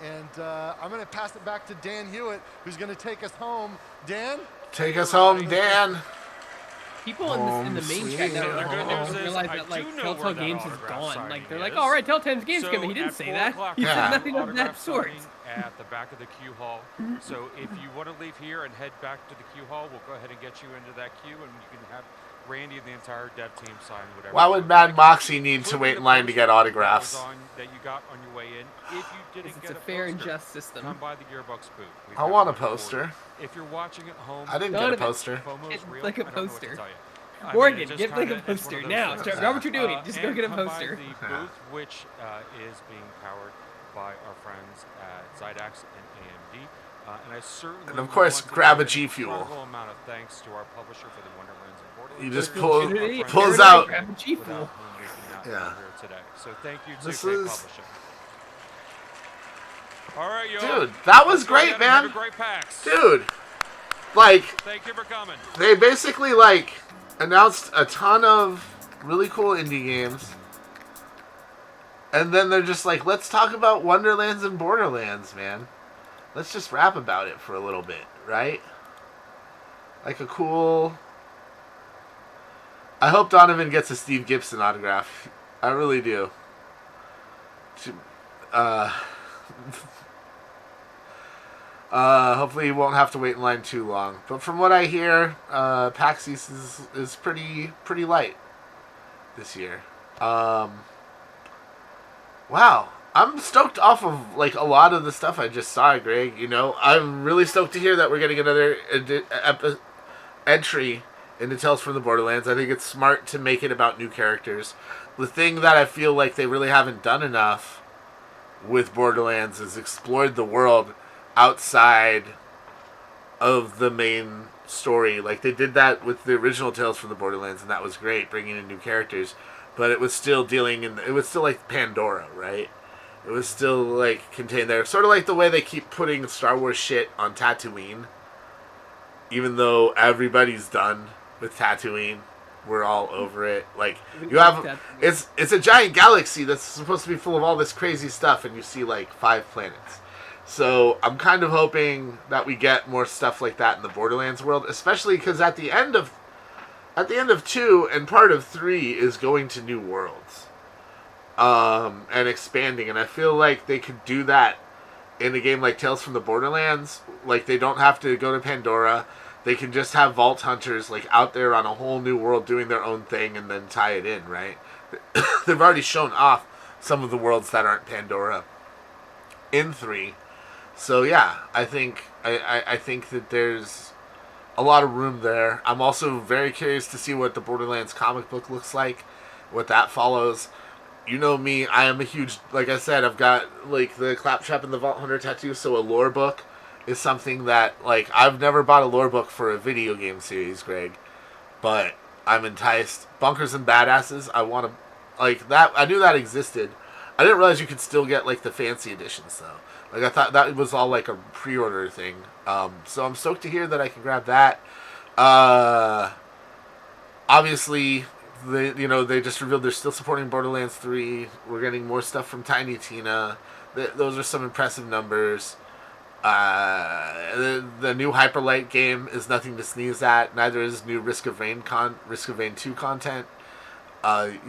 And I'm going to pass it back to Dan Hewitt, who's going to take us home. Dan? Take us home, Dan. People in the main chat now don't realize that like Telltale Games is gone. Like they're like, all right, Telltale Games coming. He didn't say that. He said nothing of that sort. At the back of the queue hall. So if you want to leave here and head back to the queue hall, we'll go ahead and get you into that queue, and you can have Randy and the entire dev team sign whatever. Why would Mad Moxie need to wait in line to get autographs? That you got on your way in. If you didn't get a fair and just system. Come by the Gearbox booth. I want a poster. If you're watching at home, I didn't get a poster. Like a poster. Morgan, get like a poster now. Start what you're doing. Just go get a poster. The booth, which is being powered by our friends at Zydax and AMD. And I certainly and of course, grab a G Fuel. Amount of thanks to our publisher for the Wonderlands and Borderlands. You just pulls out. Grab a G Fuel. Yeah. Today. So thank you to this Publishing. All right, yo. Dude, that was great, man. Great PAX. Dude, like. Thank you for coming. They basically like announced a ton of really cool indie games. And then they're just like, let's talk about Wonderlands and Borderlands, man. Let's just rap about it for a little bit, right? Like a cool... I hope Donovan gets a Steve Gibson autograph. I really do. Hopefully he won't have to wait in line too long. But from what I hear, PAX East is pretty light this year. Wow, I'm stoked off of like a lot of the stuff I just saw, Greg. You know, I'm really stoked to hear that we're getting another entry into Tales from the Borderlands. I think it's smart to make it about new characters. The thing that I feel like they really haven't done enough with Borderlands is explored the world outside of the main story. Like they did that with the original Tales from the Borderlands, and that was great, bringing in new characters. But it was still it was still like Pandora, right? It was still like contained there. Sort of like the way they keep putting Star Wars shit on Tatooine. Even though everybody's done with Tatooine. We're all over it. Like, you have... It's a giant galaxy that's supposed to be full of all this crazy stuff, and you see like 5 planets. So I'm kind of hoping that we get more stuff like that in the Borderlands world, especially because at the end of 2 and part of 3 is going to new worlds, and expanding. And I feel like they could do that in a game like Tales from the Borderlands. Like they don't have to go to Pandora. They can just have Vault Hunters like out there on a whole new world doing their own thing and then tie it in, right? They've already shown off some of the worlds that aren't Pandora in 3. So yeah, I think that there's a lot of room there. I'm also very curious to see what the Borderlands comic book looks like, what that follows. You know me, I am a huge, like I said, I've got like the Claptrap and the Vault Hunter tattoo, so a lore book is something that, like, I've never bought a lore book for a video game series, Greg, but I'm enticed. Bunkers and Badasses, I want to, like, that, I knew that existed. I didn't realize you could still get, like, the fancy editions, though. Like, I thought that was all, like, a pre-order thing. So I'm stoked to hear that I can grab that. Obviously, they just revealed they're still supporting Borderlands 3. We're getting more stuff from Tiny Tina. Those are some impressive numbers. The new Hyperlight game is nothing to sneeze at. Neither is new Risk of Rain 2 content.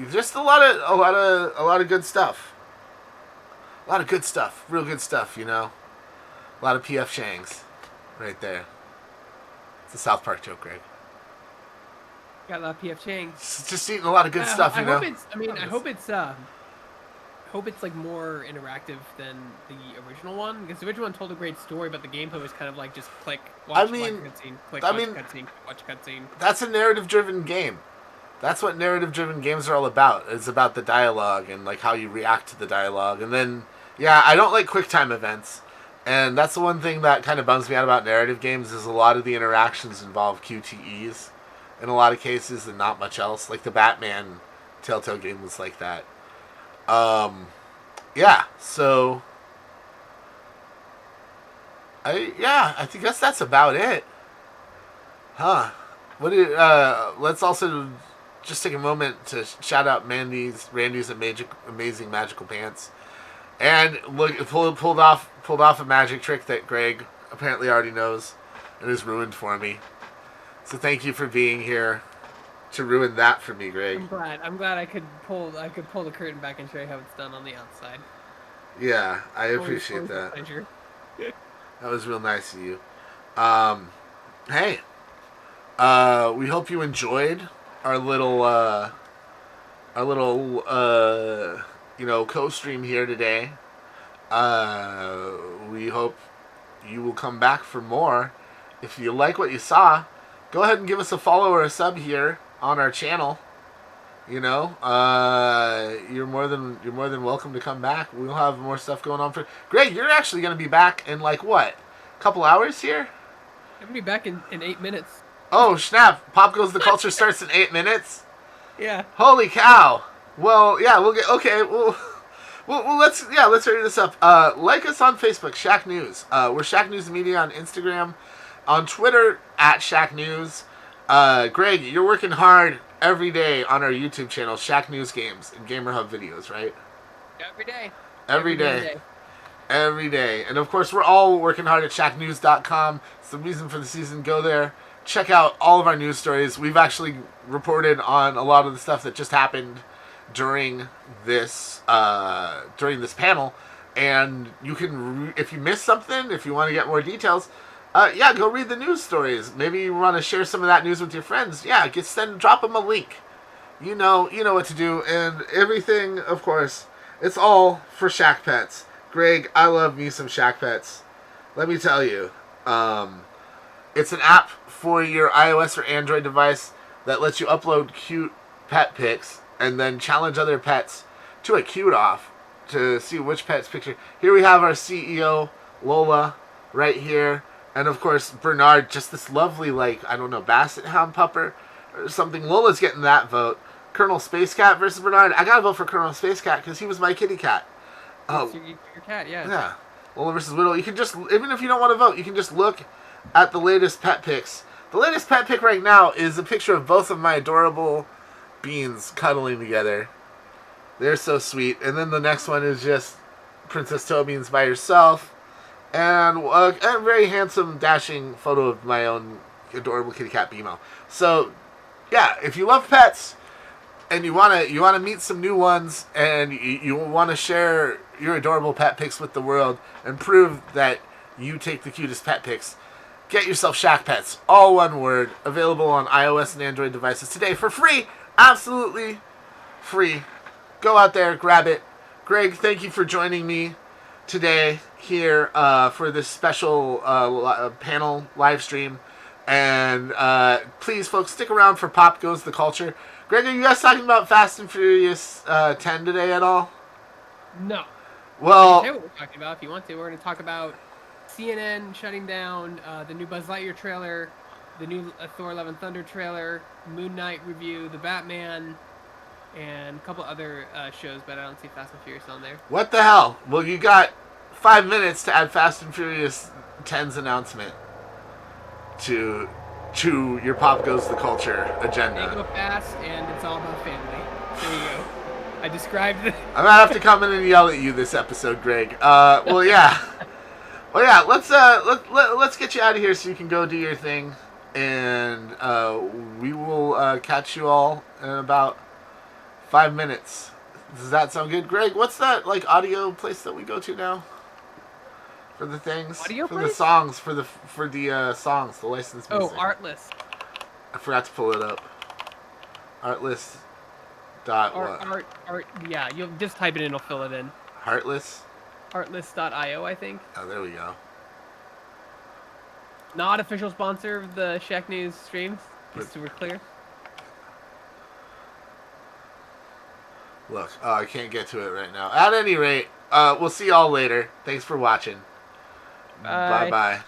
Just a lot of good stuff. A lot of good stuff, real good stuff, you know. A lot of PF Chang's, right there. It's a South Park joke, Greg. Got a lot of PF Chang. Just eating a lot of good stuff, you know. I hope it's like more interactive than the original one, because the original one told a great story, but the gameplay was kind of like just click, watch cutscene, click, watch cutscene, watch cutscene. That's a narrative-driven game. That's what narrative-driven games are all about. It's about the dialogue and like how you react to the dialogue. And then, yeah, I don't like QuickTime events, and that's the one thing that kind of bums me out about narrative games is a lot of the interactions involve QTEs in a lot of cases and not much else. Like the Batman Telltale game was like that. Yeah, so I think that's about it. Huh. Let's also just take a moment to shout out Randy's amazing magical pants, and look, pulled off a magic trick that Greg apparently already knows and is ruined for me. So thank you for being here to ruin that for me, Greg. I'm glad I could pull the curtain back and show you how it's done on the outside. Yeah, I appreciate that. Pleasure. That was real nice of you. Hey, we hope you enjoyed our little co-stream here today. We hope you will come back for more. If you like what you saw, go ahead and give us a follow or a sub here on our channel. You're more than welcome to come back. We'll have more stuff going on for Greg. You're actually going to be back in like what? A couple hours here? I'm gonna be back in 8 minutes. Oh snap! Pop Goes the Culture starts in 8 minutes. Yeah. Holy cow! Well, yeah, we'll get okay. Well, let's hurry this up. Like us on Facebook, Shacknews. We're Shacknews Media on Instagram, on Twitter at Shacknews. Greg, you're working hard every day on our YouTube channel, Shacknews Games and Gamer Hub videos, right? Every day. Every day. And of course, we're all working hard at shacknews.com. It's the reason for the season. Go there. Check out all of our news stories. We've actually reported on a lot of the stuff that just happened during this panel. And you can, if you missed something, if you want to get more details, go read the news stories. Maybe you want to share some of that news with your friends. Yeah, drop them a link. You know what to do. And everything, of course, it's all for Shack Pets. Greg, I love me some Shack Pets. Let me tell you. It's an app for your iOS or Android device that lets you upload cute pet pics and then challenge other pets to a cute-off to see which pet's picture. Here we have our CEO, Lola, right here. And, of course, Bernard, just this lovely, Basset Hound pupper or something. Lola's getting that vote. Colonel Space Cat versus Bernard. I gotta vote for Colonel Space Cat because he was my kitty cat. It's your cat, yeah. Yeah. Lola versus Whittle. You can just, even if you don't want to vote, you can just look at the latest pet pics. The latest pet pic right now is a picture of both of my adorable beans cuddling together. They're so sweet. And then the next one is just Princess Tobeans by herself. And a very handsome, dashing photo of my own adorable kitty cat, Bimo. So, yeah, if you love pets and you wanna meet some new ones and you want to share your adorable pet pics with the world and prove that you take the cutest pet pics, get yourself Shack Pets, all one word, available on iOS and Android devices today for free, absolutely free. Go out there, grab it. Greg, thank you for joining me today here for this special panel live stream. And please, folks, stick around for Pop Goes the Culture. Greg, are you guys talking about Fast and Furious 10 today at all? No. Well, I can tell you what we're talking about if you want to. We're going to talk about CNN shutting down the new Buzz Lightyear trailer, the new Thor Love and Thunder trailer, Moon Knight review, the Batman, and a couple other shows, but I don't see Fast and Furious on there. What the hell? Well, you got 5 minutes to add Fast and Furious 10's announcement to your Pop Goes the Culture agenda. They go fast, and it's all about family. There you go. I described it. I'm gonna have to come in and yell at you this episode, Greg. Well, yeah. Let's get you out of here so you can go do your thing, and we will catch you all in about 5 minutes. Does that sound good, Greg? What's that audio place that we go to now for the things? Audio for place? the songs for the songs, the licensed music. Oh, Artlist. I forgot to pull it up. Artlist. Yeah, you'll just type it in, it'll fill it in. Heartless? Artlist.io, I think. Oh, there we go. Not official sponsor of the Shacknews streams, just so we're clear. Look, I can't get to it right now. At any rate, we'll see y'all later. Thanks for watching. Bye. Bye-bye.